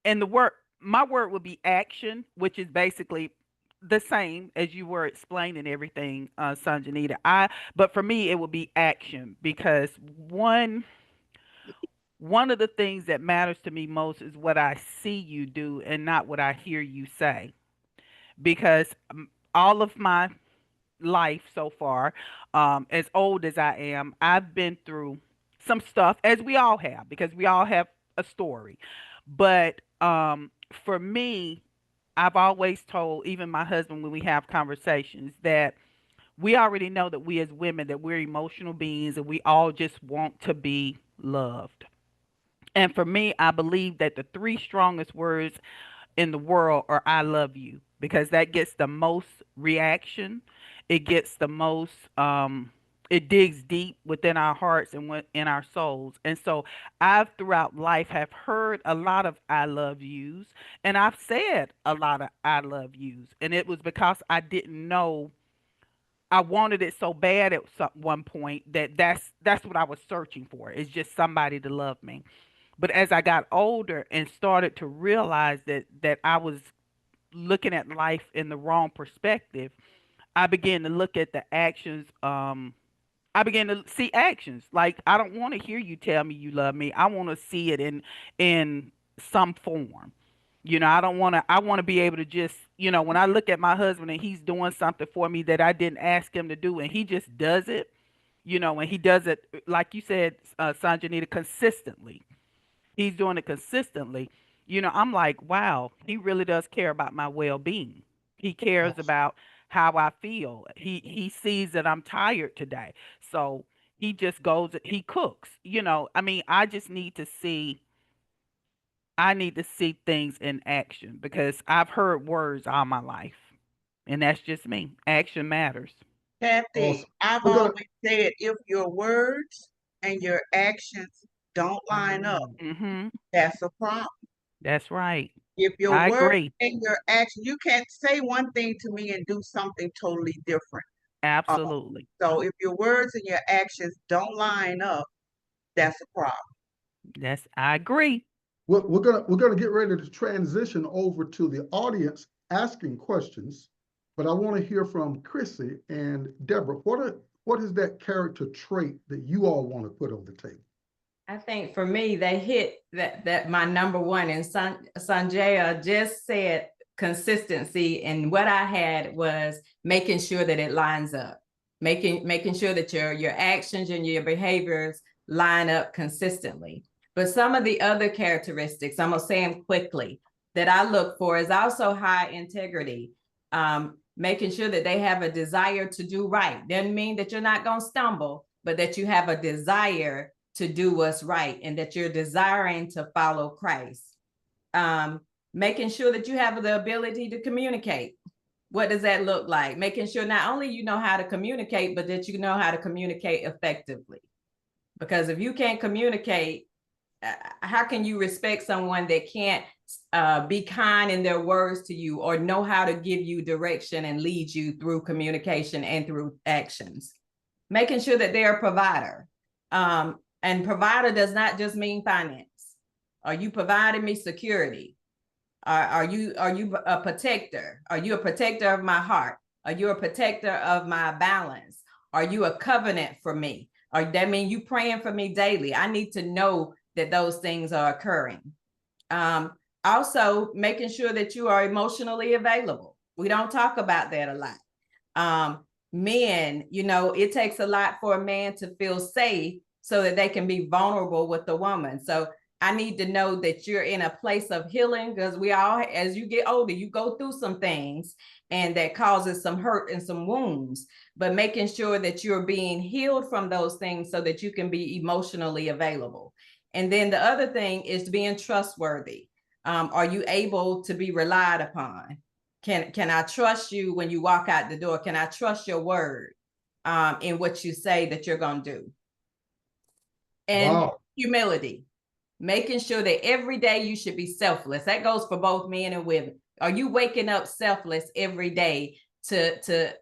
the word, my word would be action, which is basically the same as you were explaining everything, Sanjanita. But for me, it would be action, because one of the things that matters to me most is what I see you do and not what I hear you say. Because all of my life so far, as old as I am, I've been through some stuff, as we all have, because we all have a story. But for me, I've always told even my husband when we have conversations that we already know that we as women, that we're emotional beings, and we all just want to be loved. And for me, I believe that the three strongest words in the world are I love you, because that gets the most reaction. It gets the most, it digs deep within our hearts and in our souls. And so I've throughout life have heard a lot of I love yous, and I've said a lot of I love yous. And it was because I didn't know, I wanted it so bad at one point that that's what I was searching for. It's just somebody to love me. But as I got older and started to realize that I was looking at life in the wrong perspective, I began to look at the actions. I began to see actions. Like, I don't want to hear you tell me you love me. I want to see it in some form. I don't want to. I want to be able to just, when I look at my husband and he's doing something for me that I didn't ask him to do, and he just does it. And he does it, like you said, Sanjanita, consistently. He's doing it consistently. I'm like, wow, he really does care about my well-being. He cares Awesome. about how I feel. He sees that I'm tired today. So he just goes, he cooks. I mean, I need to see things in action because I've heard words all my life. And that's just me. Action matters. Kathy, Awesome. I've We're gonna, always said if your words and your actions don't line up, Mhm. that's a problem. That's right. If your I words agree. and your action, you can't say one thing to me and do something totally different. Uh, Absolutely. so if your words and your actions don't line up, that's a problem. I agree. we're gonna get ready to transition over to the audience asking questions, but I want to hear from Chrissy and Deborah. What is that character trait that you all want to put on the table? I think for me, they hit that my number one, and Sanjaya just said consistency, and what I had was making sure that it lines up, making sure that your actions and your behaviors line up consistently. But some of the other characteristics, I'm gonna say them quickly, that I look for is also high integrity. Making sure that they have a desire to do right. Doesn't mean that you're not gonna stumble, but that you have a desire to do what's right and that you're desiring to follow Christ. Making sure that you have the ability to communicate. What does that look like? Making sure not only you know how to communicate, but that you know how to communicate effectively. Because if you can't communicate, how can you respect someone that can't be kind in their words to you or know how to give you direction and lead you through communication and through actions? Making sure that they're a provider. And provider does not just mean finance. Are you providing me security? Are you a protector? Are you a protector of my heart? Are you a protector of my balance? Are you a covenant for me? Or that mean you praying for me daily? I need to know that those things are occurring. Also, making sure that you are emotionally available. We don't talk about that a lot. Men, it takes a lot for a man to feel safe so that they can be vulnerable with the woman. So I need to know that you're in a place of healing, because we all, as you get older, you go through some things and that causes some hurt and some wounds, but making sure that you're being healed from those things so that you can be emotionally available. And then the other thing is being trustworthy. Are you able to be relied upon? Can I trust you when you walk out the door? Can I trust your word in what you say that you're going to do? And Wow. humility, making sure that every day you should be selfless. That goes for both men and women. Are you waking up selfless every day to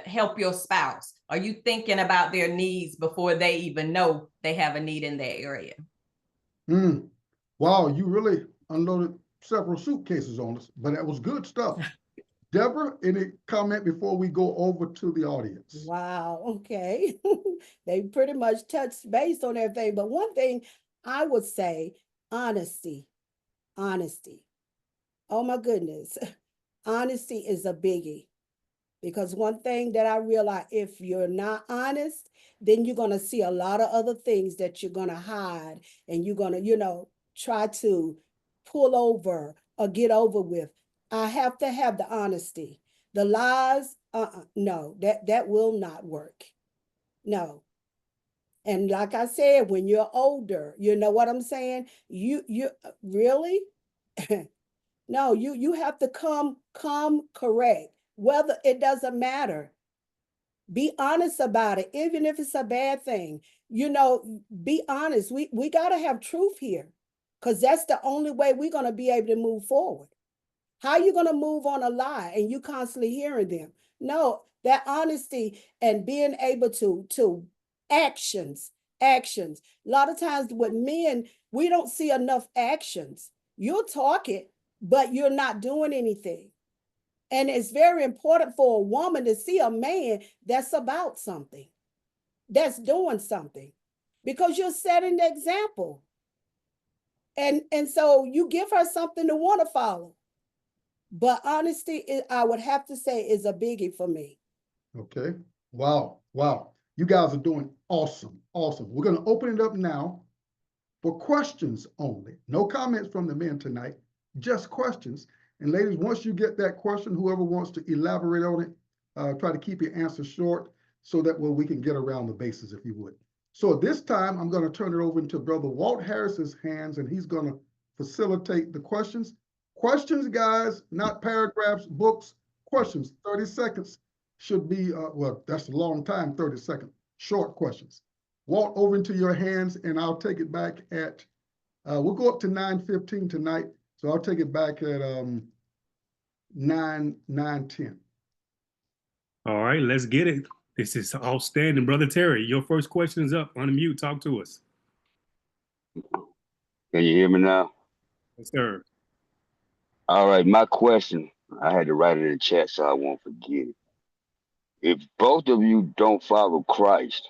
help your spouse? Are you thinking about their needs before they even know they have a need in that area? Wow, you really unloaded several suitcases on us, but that was good stuff. Deborah, any comment before we go over to the audience? Wow, okay. They pretty much touched base on everything. But one thing I would say, honesty. Honesty. Oh my goodness. Honesty is a biggie. Because one thing that I realize, if you're not honest, then you're going to see a lot of other things that you're going to hide, and you're going to, try to pull over or get over with. I have to have the honesty. The lies, no, that will not work. No. And like I said, when you're older, you know what I'm saying? You really? No, you have to come correct. Whether it doesn't matter. Be honest about it, even if it's a bad thing. You know, be honest. We got to have truth here, because that's the only way we're going to be able to move forward. How are you going to move on a lie and you constantly hearing them? No, that honesty and being able to actions. A lot of times with men, we don't see enough actions. You'll talk it, but you're not doing anything. And it's very important for a woman to see a man that's about something, that's doing something, because you're setting the example. And so you give her something to want to follow. But honesty, I would have to say, is a biggie for me. Okay. Wow. Wow. You guys are doing awesome. Awesome. We're going to open it up now for questions only. No comments from the men tonight, just questions. And ladies, once you get that question, whoever wants to elaborate on it, try to keep your answer short so that we can get around the bases, if you would. So at this time, I'm going to turn it over into Brother Walt Harris's hands, and he's going to facilitate the questions. Questions, guys, not paragraphs, books, questions. 30 seconds should be, well, that's a long time, 30 seconds. Short questions. Walt, over into your hands, and I'll take it back at, we'll go up to 9:15 tonight, so I'll take it back at 9:10. All right, let's get it. This is outstanding. Brother Terry, your first question is up. Unmute, talk to us. Can you hear me now? Yes, sir. All right, my question, I had to write it in the chat so I won't forget it. If both of you don't follow Christ,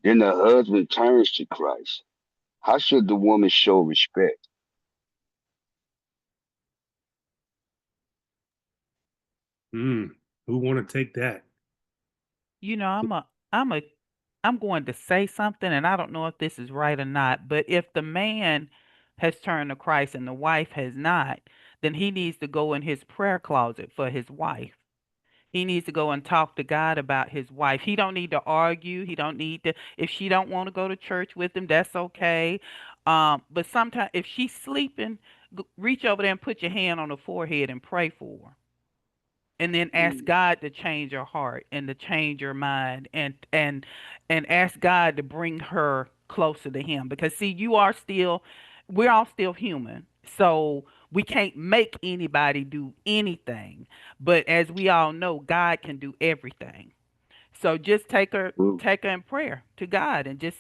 then the husband turns to Christ. How should the woman show respect? Who want to take that? You know, I'm going to say something, and I don't know if this is right or not, but if the man has turned to Christ and the wife has not, then he needs to go in his prayer closet for his wife. He needs to go and talk to God about his wife. He don't need to argue. He don't need to, if she don't want to go to church with him, that's okay. But sometimes if she's sleeping, reach over there and put your hand on her forehead and pray for her. And then ask God to change her heart and to change her mind, and ask God to bring her closer to him, because see, we're all still human, so we can't make anybody do anything, but as we all know, God can do everything. So just take her in prayer to God, and just,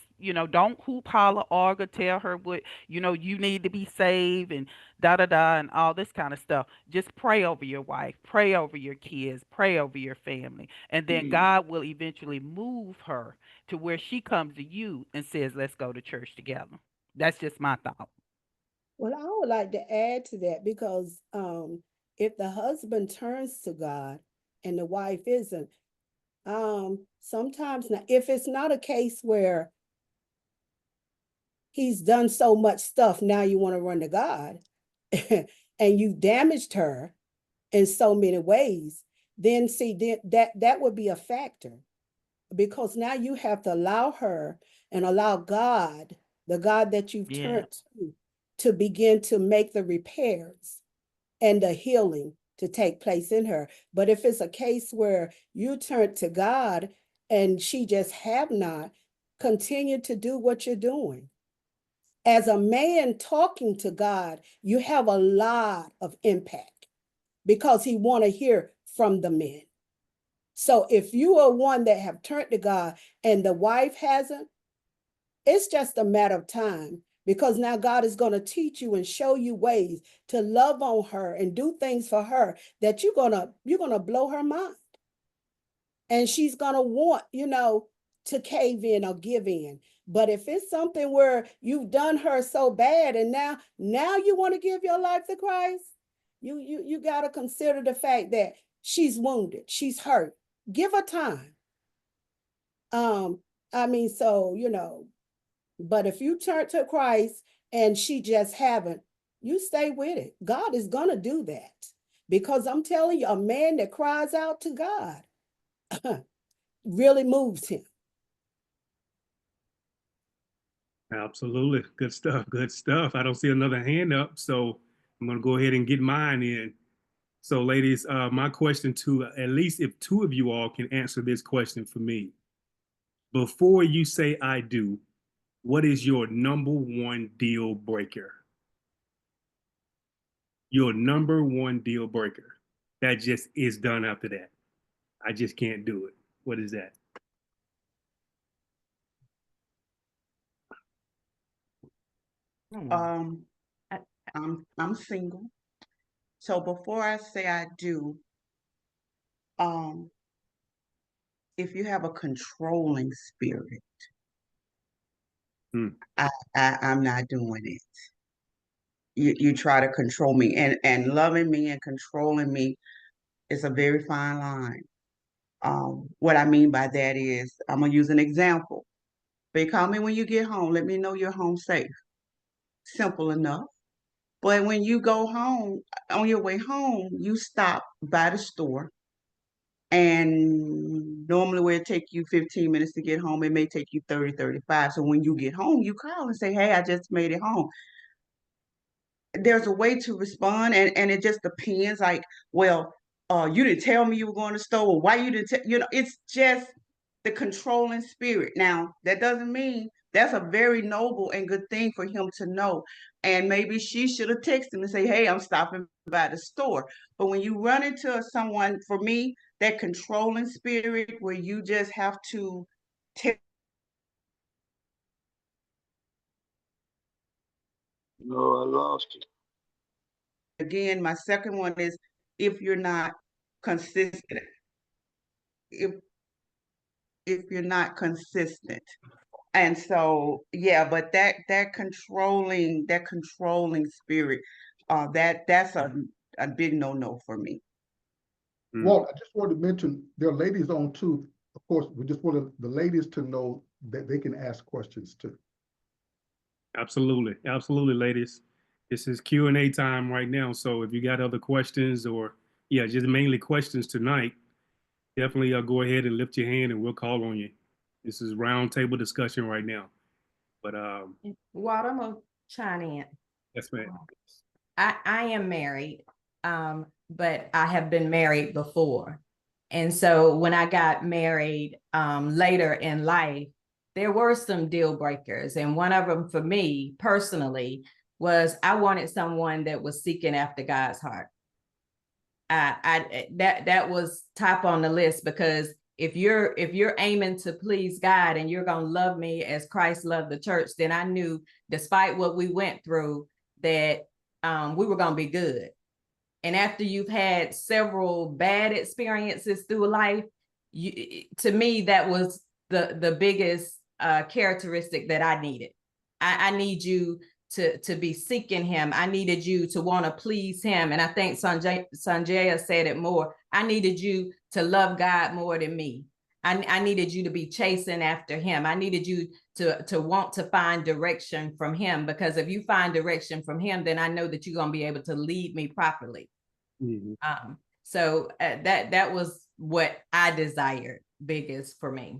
don't hoop, holler, argue, tell her what, you need to be saved and da da da and all this kind of stuff. Just pray over your wife, pray over your kids, pray over your family. And then God will eventually move her to where she comes to you and says, let's go to church together. That's just my thought. Well, I would like to add to that, because if the husband turns to God and the wife isn't, sometimes now, if it's not a case where he's done so much stuff, now you want to run to God and you damaged her in so many ways, then see, that would be a factor, because now you have to allow her and allow God, the God that you've turned to begin to make the repairs and the healing to take place in her. But if it's a case where you turn to God and she just have not, continue to do what you're doing. As a man talking to God, you have a lot of impact, because he want to hear from the men. So if you are one that have turned to God and the wife hasn't, it's just a matter of time, because now God is going to teach you and show you ways to love on her and do things for her that you're gonna blow her mind. And she's gonna want, to cave in or give in. But if it's something where you've done her so bad and now you want to give your life to Christ, you got to consider the fact that she's wounded, she's hurt. Give her time. But if you turn to Christ and she just haven't, you stay with it. God is going to do that, because I'm telling you, a man that cries out to God really moves him. Absolutely. Good stuff. Good stuff. I don't see another hand up. So I'm gonna go ahead and get mine in. So, ladies, my question to at least if two of you all can answer this question for me. Before you say I do, what is your number one deal breaker? Your number one deal breaker. That just is done after that. I just can't do it. What is that? I'm single. So before I say I do, if you have a controlling spirit, I'm not doing it. You try to control me, and loving me and controlling me is a very fine line. What I mean by that is, I'm gonna use an example. They call me when you get home. Let me know you're home safe. Simple enough. But when you go home, on your way home, you stop by the store. And normally where it take you 15 minutes to get home, it may take you 30, 35. So when you get home, you call and say, hey, I just made it home. There's a way to respond, and it just depends. Like, well, you didn't tell me you were going to the store. Well, why you didn't tell? It's just the controlling spirit. Now, that doesn't mean that's a very noble and good thing for him to know. And maybe she should have texted him and say, hey, I'm stopping by the store. But when you run into someone, for me, that controlling spirit where you just have to tell. No, I lost it. Again, my second one is if you're not consistent. If you're not consistent. And so, yeah, but that controlling spirit, that's a big no for me. Well, I just wanted to mention there are ladies on too. Of course, we just wanted the ladies to know that they can ask questions too. Absolutely. Absolutely, ladies. This is Q&A time right now. So if you got other questions or, yeah, just mainly questions tonight, definitely go ahead and lift your hand and we'll call on you. This is roundtable discussion right now. But Walt, I'm gonna chime in. yes, ma'am. I am married, but I have been married before. And so when I got married later in life, there were some deal breakers. And one of them for me personally was I wanted someone that was seeking after God's heart. That was top on the list, because if you're aiming to please God and you're gonna love me as Christ loved the church, then I knew, despite what we went through, that we were gonna be good. And after you've had several bad experiences through life, to me, that was the biggest characteristic that I needed. I need you to be seeking him. I needed you to want to please him. And I think Sanjaya said it more. I needed you to love God more than me. I needed you to be chasing after him. I needed you to want to find direction from him, because if you find direction from him, then I know that you're going to be able to lead me properly. Mm-hmm. So that was what I desired biggest for me.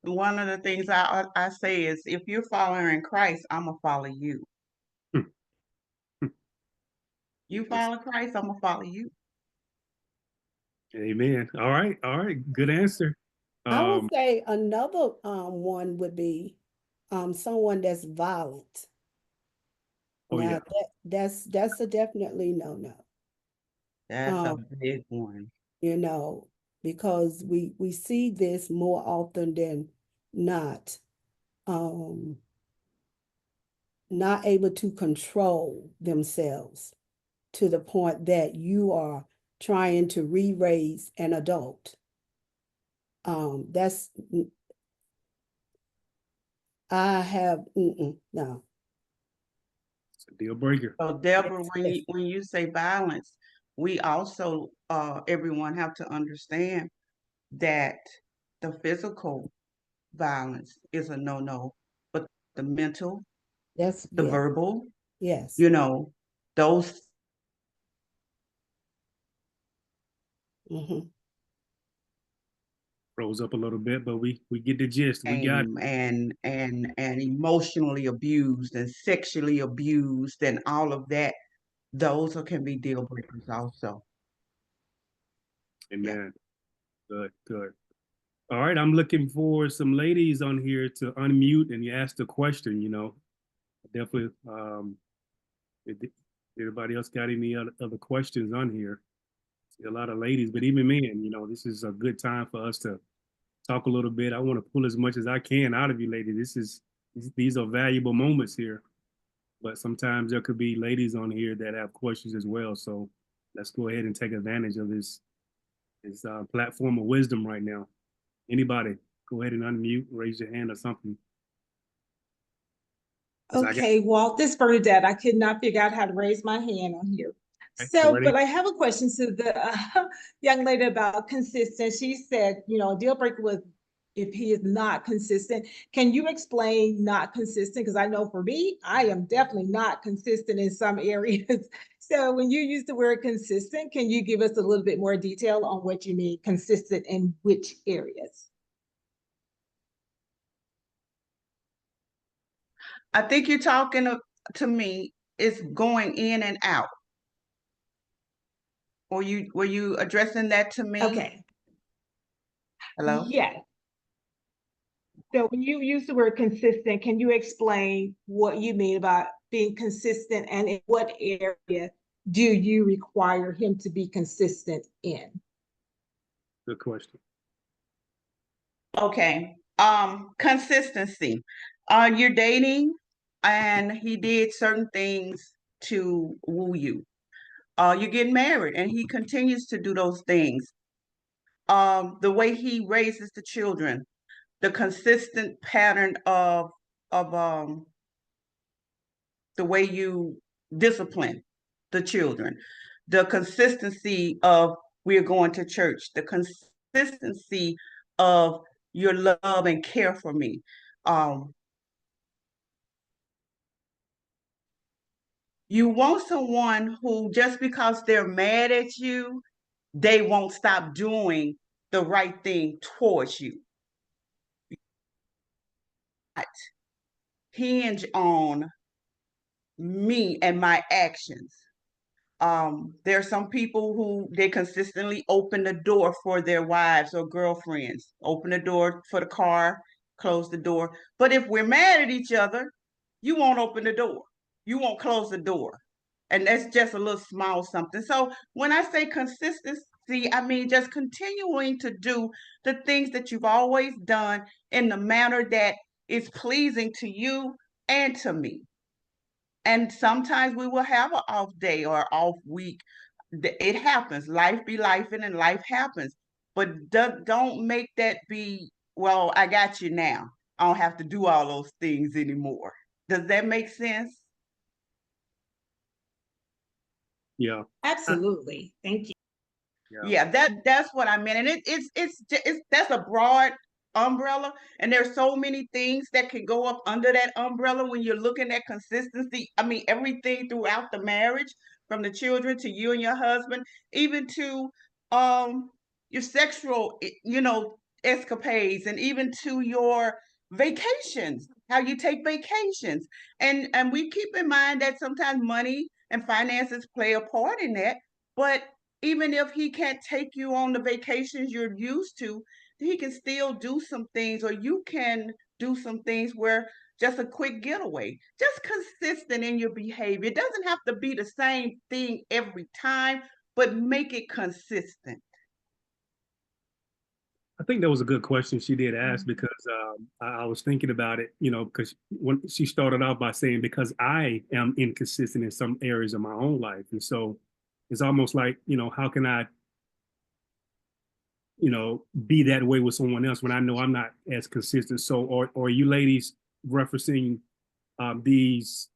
One of the things I say is, if you're following Christ, I'm gonna follow you. You follow Christ, I'm gonna follow you. Amen. All right. Good answer. I would say another one would be someone that's violent. Oh, now, yeah. That's a definitely no. That's a big one. Because we see this more often than not. Not able to control themselves to the point that you are trying to re-raise an adult. That's I have no. It's a deal breaker. So Deborah, when you say violence, we also everyone have to understand that the physical violence is a no, but the mental, the verbal, yes, those. Rose up a little bit, but we get the gist. We got it. And emotionally abused and sexually abused and all of that. those can be deal breakers also. Amen. Good, good. All right, I'm looking for some ladies on here to unmute and you ask the question, you know. Definitely, if everybody else got any other questions on here? See a lot of ladies, but even men, you know, this is a good time for us to talk a little bit. I want to pull as much as I can out of you, ladies. These are valuable moments here, but sometimes there could be ladies on here that have questions as well. So let's go ahead and take advantage of this platform of wisdom right now. Anybody, go ahead and unmute, raise your hand or something. Okay, Walt, this Bernadette, I could not figure out how to raise my hand on here. So, but I have a question to the young lady about consistent. She said, you know, a deal breaker was if he is not consistent. Can you explain not consistent? Because I know for me, I am definitely not consistent in some areas. So when you use the word consistent, can you give us a little bit more detail on what you mean consistent in which areas? I think you're talking to me, it's going in and out. Were you addressing that to me? Okay. Hello? Yeah. So when you use the word consistent, can you explain what you mean about being consistent and in what area do you require him to be consistent in? Good question. Okay. Consistency. You're dating and he did certain things to woo you. You get married and he continues to do those things. The way he raises the children, the consistent pattern of the way you discipline the children, the consistency of we're going to church, the consistency of your love and care for me. You want someone who, just because they're mad at you, they won't stop doing the right thing towards you. Hinge on me and my actions. There are some people who they consistently open the door for their wives or girlfriends, open the door for the car, close the door. But if we're mad at each other, you won't open the door. You won't close the door. And that's just a little small something. So when I say consistency, I mean just continuing to do the things that you've always done in the manner that is pleasing to you and to me. And sometimes we will have an off day or off week. It happens. Life be life and life happens. But don't make that be, well, I got you now. I don't have to do all those things anymore. Does that make sense? Yeah. Absolutely. Thank you. Yeah, that's what I meant. And it's that's a broad umbrella, and there's so many things that can go up under that umbrella when you're looking at consistency. I mean, everything throughout the marriage, from the children to you and your husband, even to your sexual, escapades, and even to your vacations, how you take vacations. And we keep in mind that sometimes money and finances play a part in that, but even if he can't take you on the vacations you're used to, he can still do some things, or you can do some things where just a quick getaway, just consistent in your behavior. It doesn't have to be the same thing every time, but make it consistent. I think that was a good question she did ask, because I was thinking about it, you know, because when she started out by saying, because I am inconsistent in some areas of my own life. And so it's almost like, you know, how can I, you know, be that way with someone else when I know I'm not as consistent? So, or are you ladies referencing these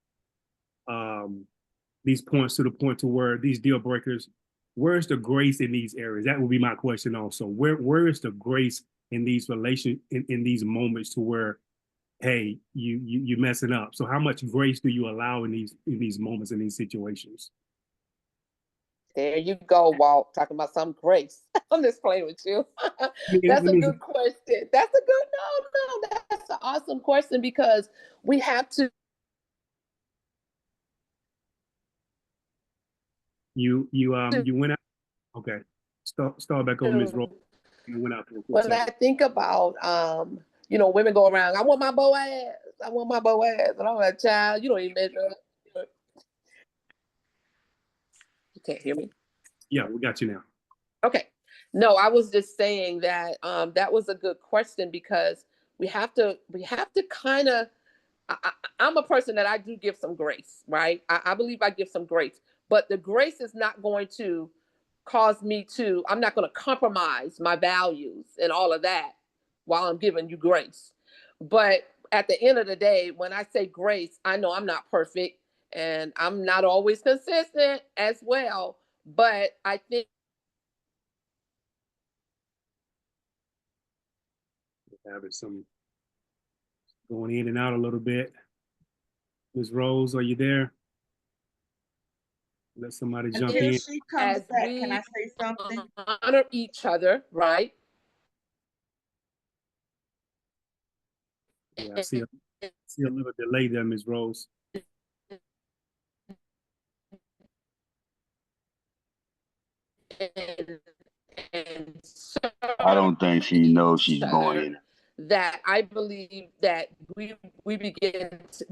points to the point to where these deal breakers, where's the grace in these areas? That would be my question also. Where is the grace in these in these moments to where, hey, you messing up? So how much grace do you allow in these moments, in these situations? There you go, Walt, talking about some grace. I'm just playing with you. That's a good question. That's a good, that's an awesome question, because we have to You went out. Okay. Start back over, Ms. Rose. You went out for a quick When second. I think about, women go around, I want my Boaz, I want my Boaz, and I'm like, child, you don't even measure up. You can't hear me? Yeah, we got you now. Okay. No, I was just saying that that was a good question, because we have to kind of, I'm a person that I do give some grace, right? I believe I give some grace, but the grace is not going to cause me to, I'm not going to compromise my values and all of that while I'm giving you grace. But at the end of the day, when I say grace, I know I'm not perfect and I'm not always consistent as well. But I think having some going in and out a little bit. Ms. Rose, are you there? Let somebody jump Until in. she comes as back, we can I say something? honor each other, right? Yeah, I see a little delay there, Ms. Rose. And I don't think she knows she's each going other, in. that I believe that we'll begin to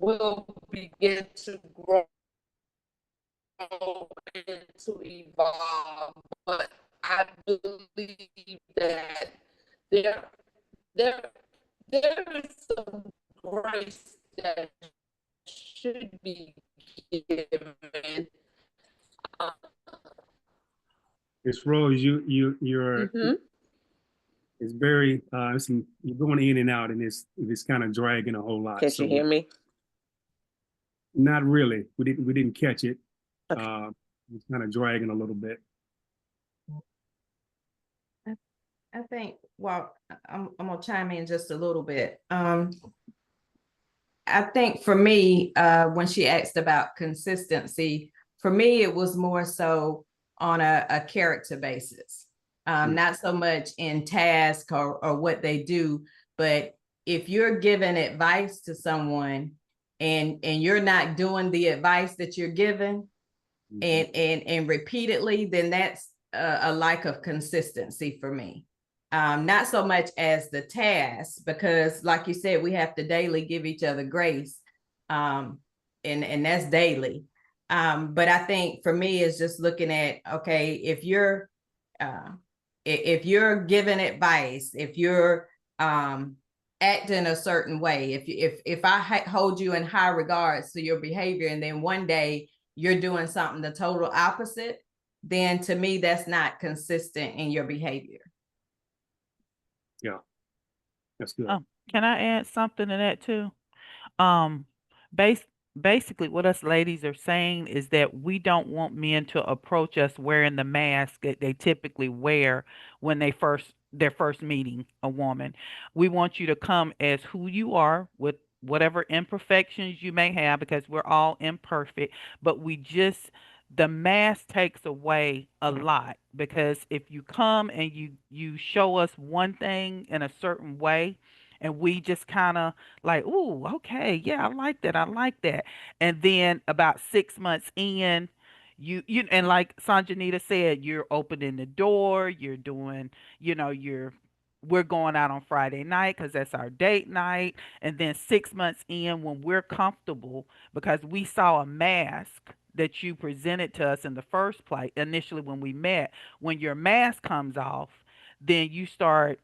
grow and to evolve. But I believe that there there is some grace that should be given. Uh, Ms. Rose, you're it's very you're going in and out, and it's kind of dragging a whole lot. Can So you hear me? not really. We didn't catch it. Okay. It's kind of dragging a little bit. I think, well, I'm gonna chime in just a little bit. I think for me, when she asked about consistency, for me, it was more so on a character basis. Not so much in task or what they do, but if you're giving advice to someone and you're not doing the advice that you're given and repeatedly, then that's a lack of consistency for me. Not so much as the task, because like you said, we have to daily give each other grace. And that's daily. But I think for me, it's just looking at, okay, if you're giving advice, if you're acting a certain way, if I hold you in high regards to your behavior, and then one day you're doing something the total opposite, then to me, that's not consistent in your behavior. Yeah, that's good. Can I add something to that too? Um, base Basically what us ladies are saying is that we don't want men to approach us wearing the mask that they typically wear when they're first meeting a woman. We want you to come as who you are with whatever imperfections you may have, because we're all imperfect, but the mask takes away a lot, because if you come and you show us one thing in a certain way, and we just kind of like, "Ooh, okay, yeah, I like that. I like that." And then about 6 months in, and like Sanjanita said, you're opening the door, you're doing, we're going out on Friday night because that's our date night. And then 6 months in, when we're comfortable, because we saw a mask that you presented to us in the first place, initially when we met, when your mask comes off, then you start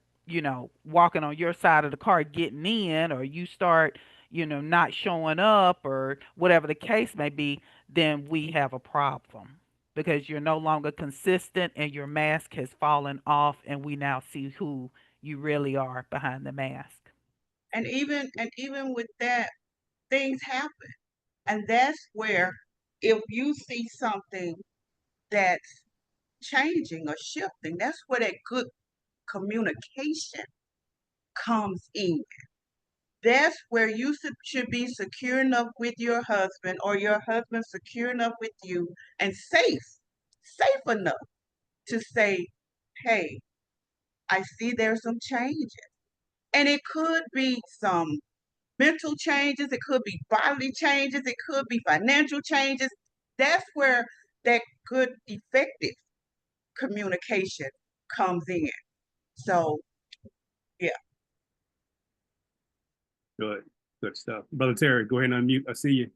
walking on your side of the car, getting in, or you start, not showing up, or whatever the case may be, then we have a problem, because you're no longer consistent and your mask has fallen off, and we now see who you really are behind the mask. And even with that, things happen. And that's where, if you see something that's changing or shifting, that's where that good communication comes in. That's where you should be secure enough with your husband, or your husband secure enough with you, and safe enough to say, hey, I see there's some changes. And it could be some mental changes, it could be bodily changes, it could be financial changes. That's where that good, effective communication comes in. So, yeah. Good stuff. Brother Terry, go ahead and unmute. I see you.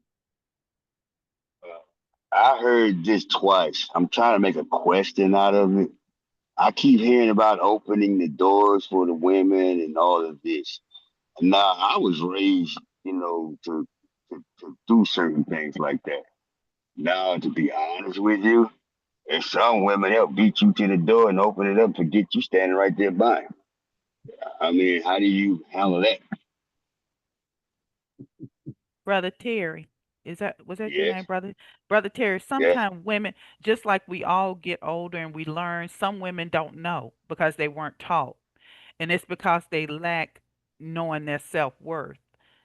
I heard this twice. I'm trying to make a question out of it. I keep hearing about opening the doors for the women and all of this. Now, I was raised, to do certain things like that. Now, to be honest with you, and some women, they'll beat you to the door and open it up to get you standing right there by 'em. I mean, how do you handle that? Brother Terry. Was that your Yes, name, brother? Brother Terry, yes. sometimes women, just like we all get older and we learn, some women don't know because they weren't taught. And it's because they lack knowing their self-worth.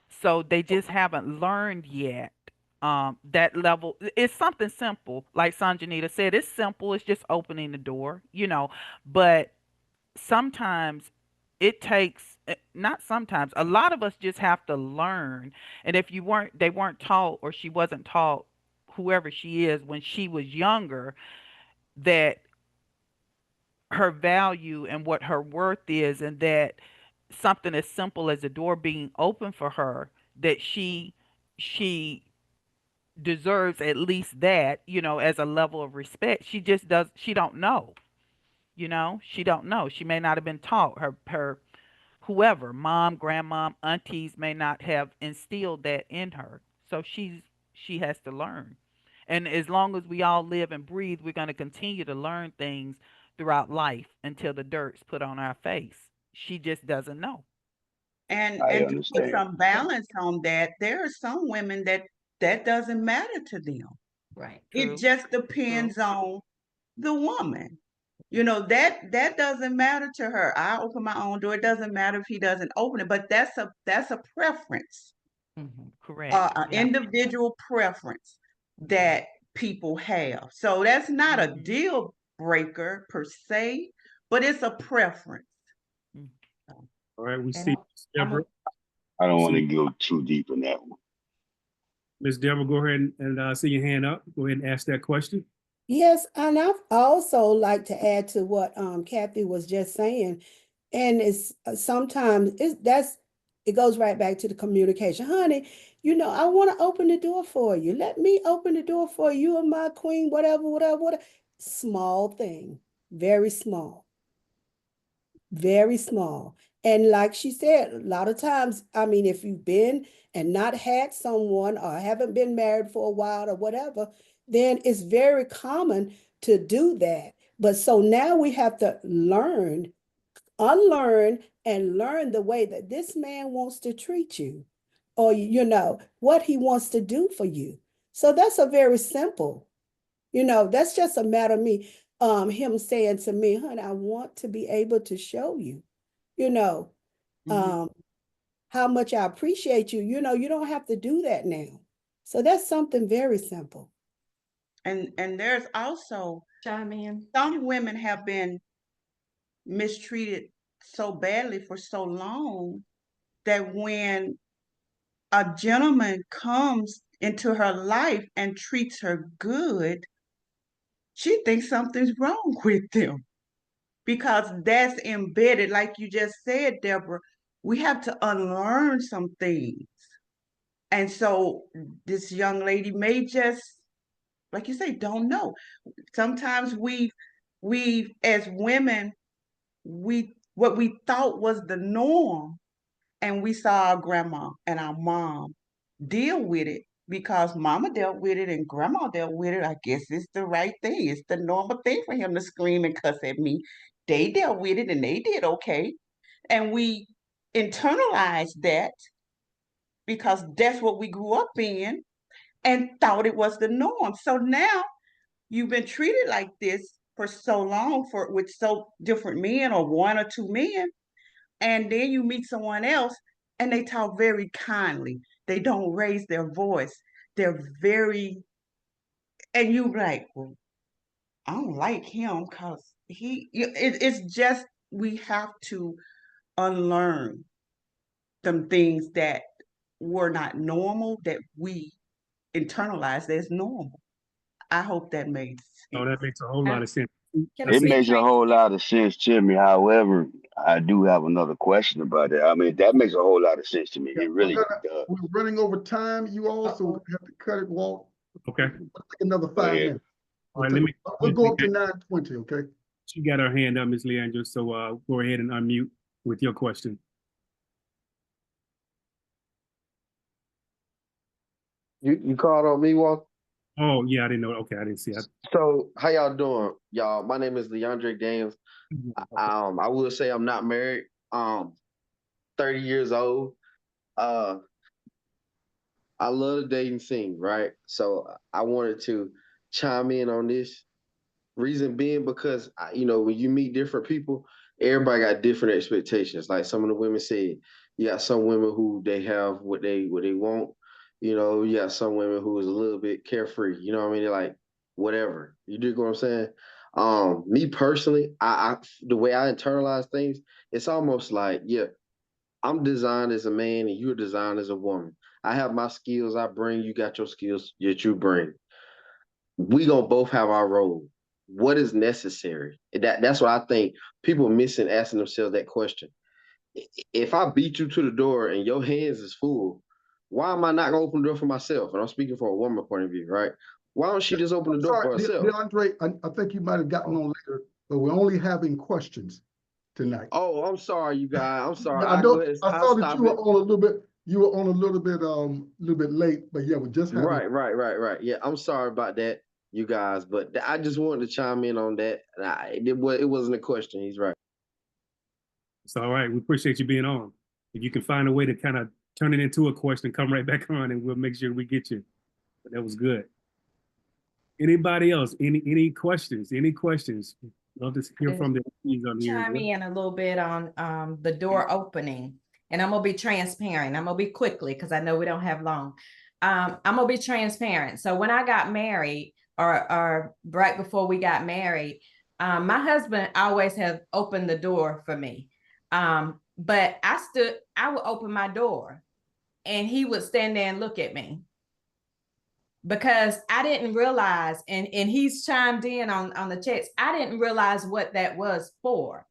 So they just haven't learned yet. That level, it's something simple. Like Sanjanita said, it's simple. It's just opening the door. But sometimes it takes not sometimes a lot of us just have to learn. And if they weren't taught, or she wasn't taught, whoever she is, when she was younger, that her value and what her worth is, and that something as simple as a door being open for her, that she deserves at least that, as a level of respect. She don't know. She don't know. She may not have been taught. Her whoever, mom, grandmom, aunties may not have instilled that in her. So she has to learn. And as long as we all live and breathe, we're going to continue to learn things throughout life until the dirt's put on our face. She just doesn't know. And I to put understand. some balance on that, there are some women that doesn't matter to them. Right. It True. just depends on the woman. That doesn't matter to her. I open my own door. It doesn't matter if he doesn't open it, but that's a preference, Correct. an Yeah. individual preference that people have. So that's not a Mhm. deal breaker per se, but it's a preference. Mm. All right, we And see I'm Deborah. I don't want to go too deep in that one. Miss Deborah, go ahead and see your hand up. Go ahead and ask that question. Yes, and I've also like to add to what Kathy was just saying, and it's sometimes it goes right back to the communication. Honey, I want to open the door for you. Let me open the door for you, and my queen, whatever, whatever, whatever. Small thing, very small, very small. And like she said, a lot of times, I mean, if you've been and not had someone, or haven't been married for a while or whatever, then it's very common to do that. But so now we have to learn, unlearn, and learn the way that this man wants to treat you, or what he wants to do for you. So that's a very simple, that's just a matter of him saying to me, honey, I want to be able to show you, you know, Mhm. how much I appreciate you. You don't have to do that now. So that's something very simple. And there's also chime in. some women have been mistreated so badly for so long that when a gentleman comes into her life and treats her good, she thinks something's wrong with them because that's embedded. Like you just said, Deborah, we have to unlearn some things. And so this young lady may just, like you say, don't know. Sometimes we as women, what we thought was the norm, and we saw our grandma and our mom deal with it because mama dealt with it and grandma dealt with it. I guess it's the right thing. It's the normal thing for him to scream and cuss at me. They dealt with it and they did okay. And we internalized that because that's what we grew up in and thought it was the norm. So now you've been treated like this for so long with so different men or one or two men, and then you meet someone else and they talk very kindly. They don't raise their voice. They're very, and you like, well, I don't like him because it's just, we have to unlearn some things that were not normal that we internalized as normal. I hope that made sense. Oh, that makes a whole lot of sense. It makes a whole lot of sense to me. However, I do have another question about it. I mean, that makes a whole lot of sense to me. Yeah, It really does. we're running over time. You also have to cut it, Walt. Okay. Take another Go 5 ahead. minutes. All right, We'll go up to 9:20, okay? She got her hand up, Ms. Leandra, so go ahead and unmute with your question. You called on me, Walt? Oh, yeah, I didn't know. Okay, I didn't see it. So how y'all doing? Y'all, my name is Leandre Daniels. I will say I'm not married. 30 years old. I love the dating scene, right? So I wanted to chime in on this. Reason being because when you meet different people, everybody got different expectations. Like some of the women said, you got some women who they have what they want. You got some women who is a little bit carefree. You know what I mean? They're like, whatever. You do what I'm saying? Me personally, I the way I internalize things, it's almost like, yeah, I'm designed as a man and you're designed as a woman. I have my skills I bring, you got your skills that you bring. We gonna both have our role. What is necessary? That's what I think people missing asking themselves that question. If I beat you to the door and your hands is full, why am I not gonna open the door for myself? And I'm speaking from a woman point of view, right? Why don't she just open the door for herself? DeAndre, I think you might have gotten on later, but we're only having questions tonight. Oh, I'm sorry, you guys. I'm sorry. I saw that you were on a little bit. You were on a little bit late, but yeah, we just having. Right. Yeah, I'm sorry about that, you guys, but I just wanted to chime in on that. It wasn't a question. He's right. It's all right. We appreciate you being on. If you can find a way to kind of turn it into a question, come right back on, and we'll make sure we get you. But that was good. Anybody else? Any questions? Any questions? Love to hear from the ladies on here. Chime in a little bit on the door opening, and I'm gonna be transparent. I'm gonna be quickly because I know we don't have long. I'm gonna be transparent. So when I got married, or right before we got married, my husband always have opened the door for me. But I would open my door and he would stand there and look at me because I didn't realize, and he's chimed in on the chats, I didn't realize what that was for.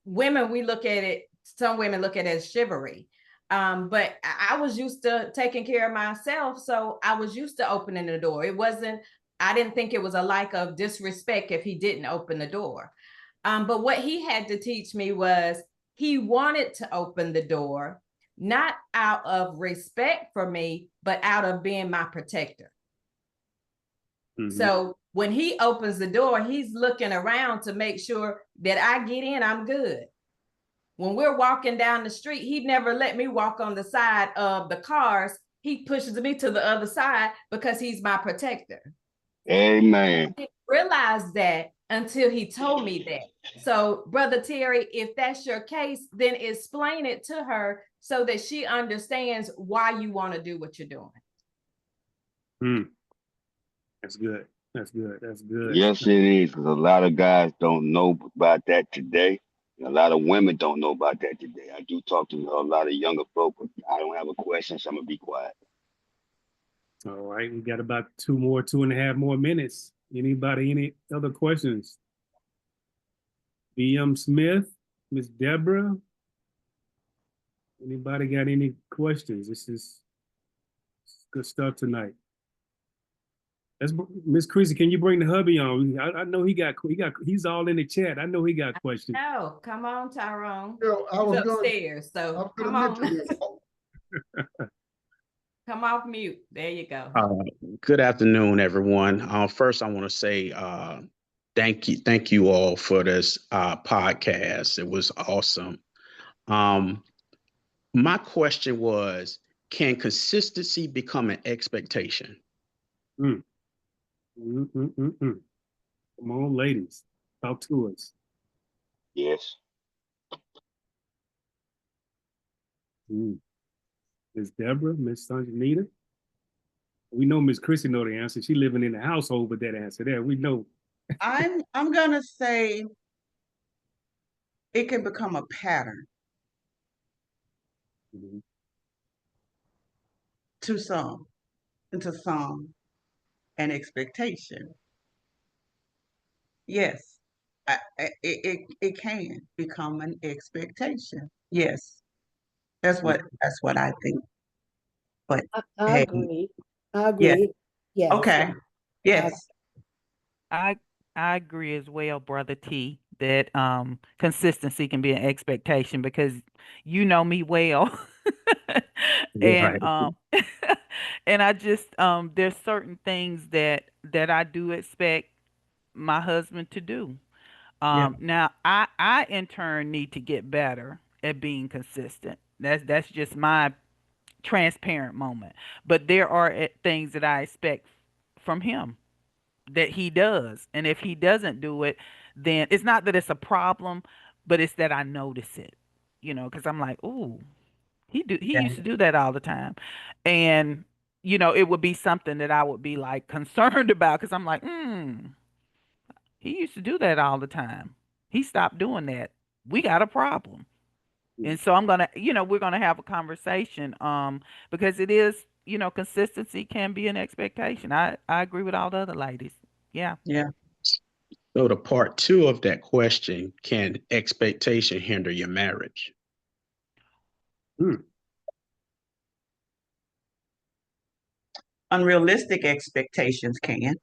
Women, we look at it, some women look at it as chivalry. But I was used to taking care of myself. So I was used to opening the door. I didn't think it was a lack of disrespect if he didn't open the door. But what he had to teach me was he wanted to open the door, not out of respect for me, but out of being my protector. Mm-hmm. So when he opens the door, he's looking around to make sure that I get in, I'm good. When we're walking down the street, he never let me walk on the side of the cars. He pushes me to the other side because he's my protector. Amen. I didn't realize that until he told me that. So, Brother Terry, if that's your case, then explain it to her so that she understands why you want to do what you're doing. That's good. That's good. That's good. Yes, it is. Because a lot of guys don't know about that today. A lot of women don't know about that today. I do talk to a lot of younger folk, but I don't have a question, so I'm going to be quiet. All right. We got about 2.5 more minutes. Anybody, any other questions? B.M. Smith, Miss Deborah. Anybody got any questions? This is good stuff tonight. Miss Chrissy, can you bring the hubby on? I know he's all in the chat. I know he got questions. No, come on, Tyrone. I was upstairs, so come on. Come off mute. There you go. Good afternoon, everyone. First, I want to say thank you all for this podcast. It was awesome. My question was, can consistency become an expectation? Come on, ladies, talk to us. Yes. Miss Deborah, Miss Sanjanita. We know Miss Chrissy know the answer. She living in the household with that answer there. We know. I'm gonna say it can become a pattern. To some. an expectation. Yes, it can become an expectation. Yes, that's what I think. But I hey, agree. I yeah, agree. Yes. okay, yes, I I agree as well, brother T, that consistency can be an expectation because you know me well. And Right. and I just there's certain things that I do expect my husband to do. yeah, Now I in turn need to get better at being consistent. That's just my transparent moment. But there are things that I expect from him that he does. And if he doesn't do it, then it's not that it's a problem, but it's that I notice it. Because I'm like, ooh, he yeah, used to do that all the time. And it would be something that I would be like concerned about because I'm like, he used to do that all the time. He stopped doing that. We got a problem. And so we're gonna have a conversation, because it is, consistency can be an expectation. I agree with all the other ladies. Yeah. yeah. So the part two of that question, can expectation hinder your marriage? Unrealistic expectations can.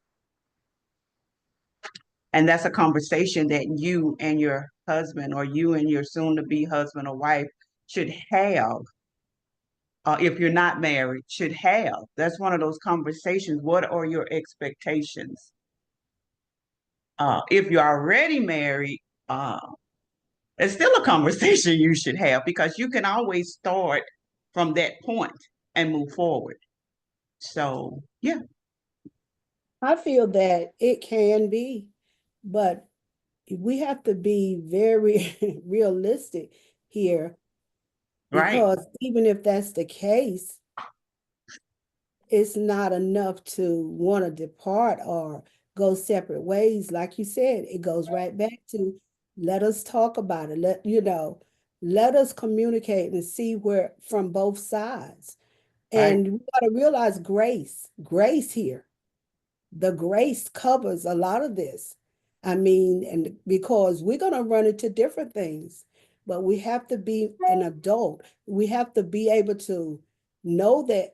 And that's a conversation that you and your husband or you and your soon to be husband or wife should have. If you're not married, should have. That's one of those conversations. What are your expectations? If you're already married, it's still a conversation you should have because you can always start from that point and move forward. So, yeah. I feel that it can be, but we have to be very realistic here Right. because even if that's the case, it's not enough to want to depart or go separate ways. Like you said, it goes right back to let us talk about it. Let us communicate and see where from both sides. Right. And we got to realize grace here. The grace covers a lot of this. I mean, and because we're going to run into different things, but we have to be an adult. We have to be able to know that,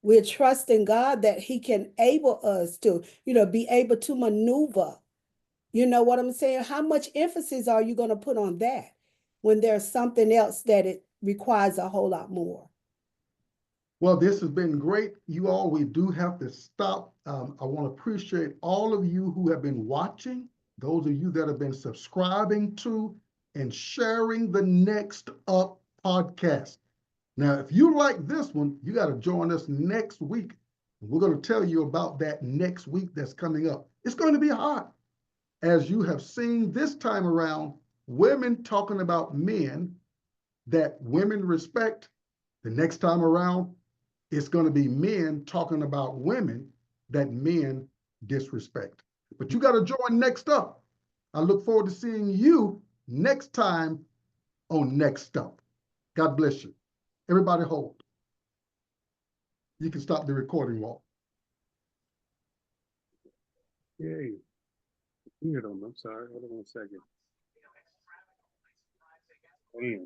we're trusting God that He can able us to, be able to maneuver. You know what I'm saying? How much emphasis are you going to put on that when there's something else that it requires a whole lot more? Well, this has been great. You all, we do have to stop. I want to appreciate all of you who have been watching, those of you that have been subscribing to and sharing the Next Up podcast. Now, if you like this one, you got to join us next week. We're going to tell you about that next week that's coming up. It's going to be hot. As you have seen this time around, women talking about men that women respect. The next time around, it's going to be men talking about women that men disrespect. But you got to join Next Up. I look forward to seeing you next time on Next Up. God bless you. Everybody hold. You can stop the recording, Walt. Yay. Weird on. I'm sorry. Hold on one second. Damn.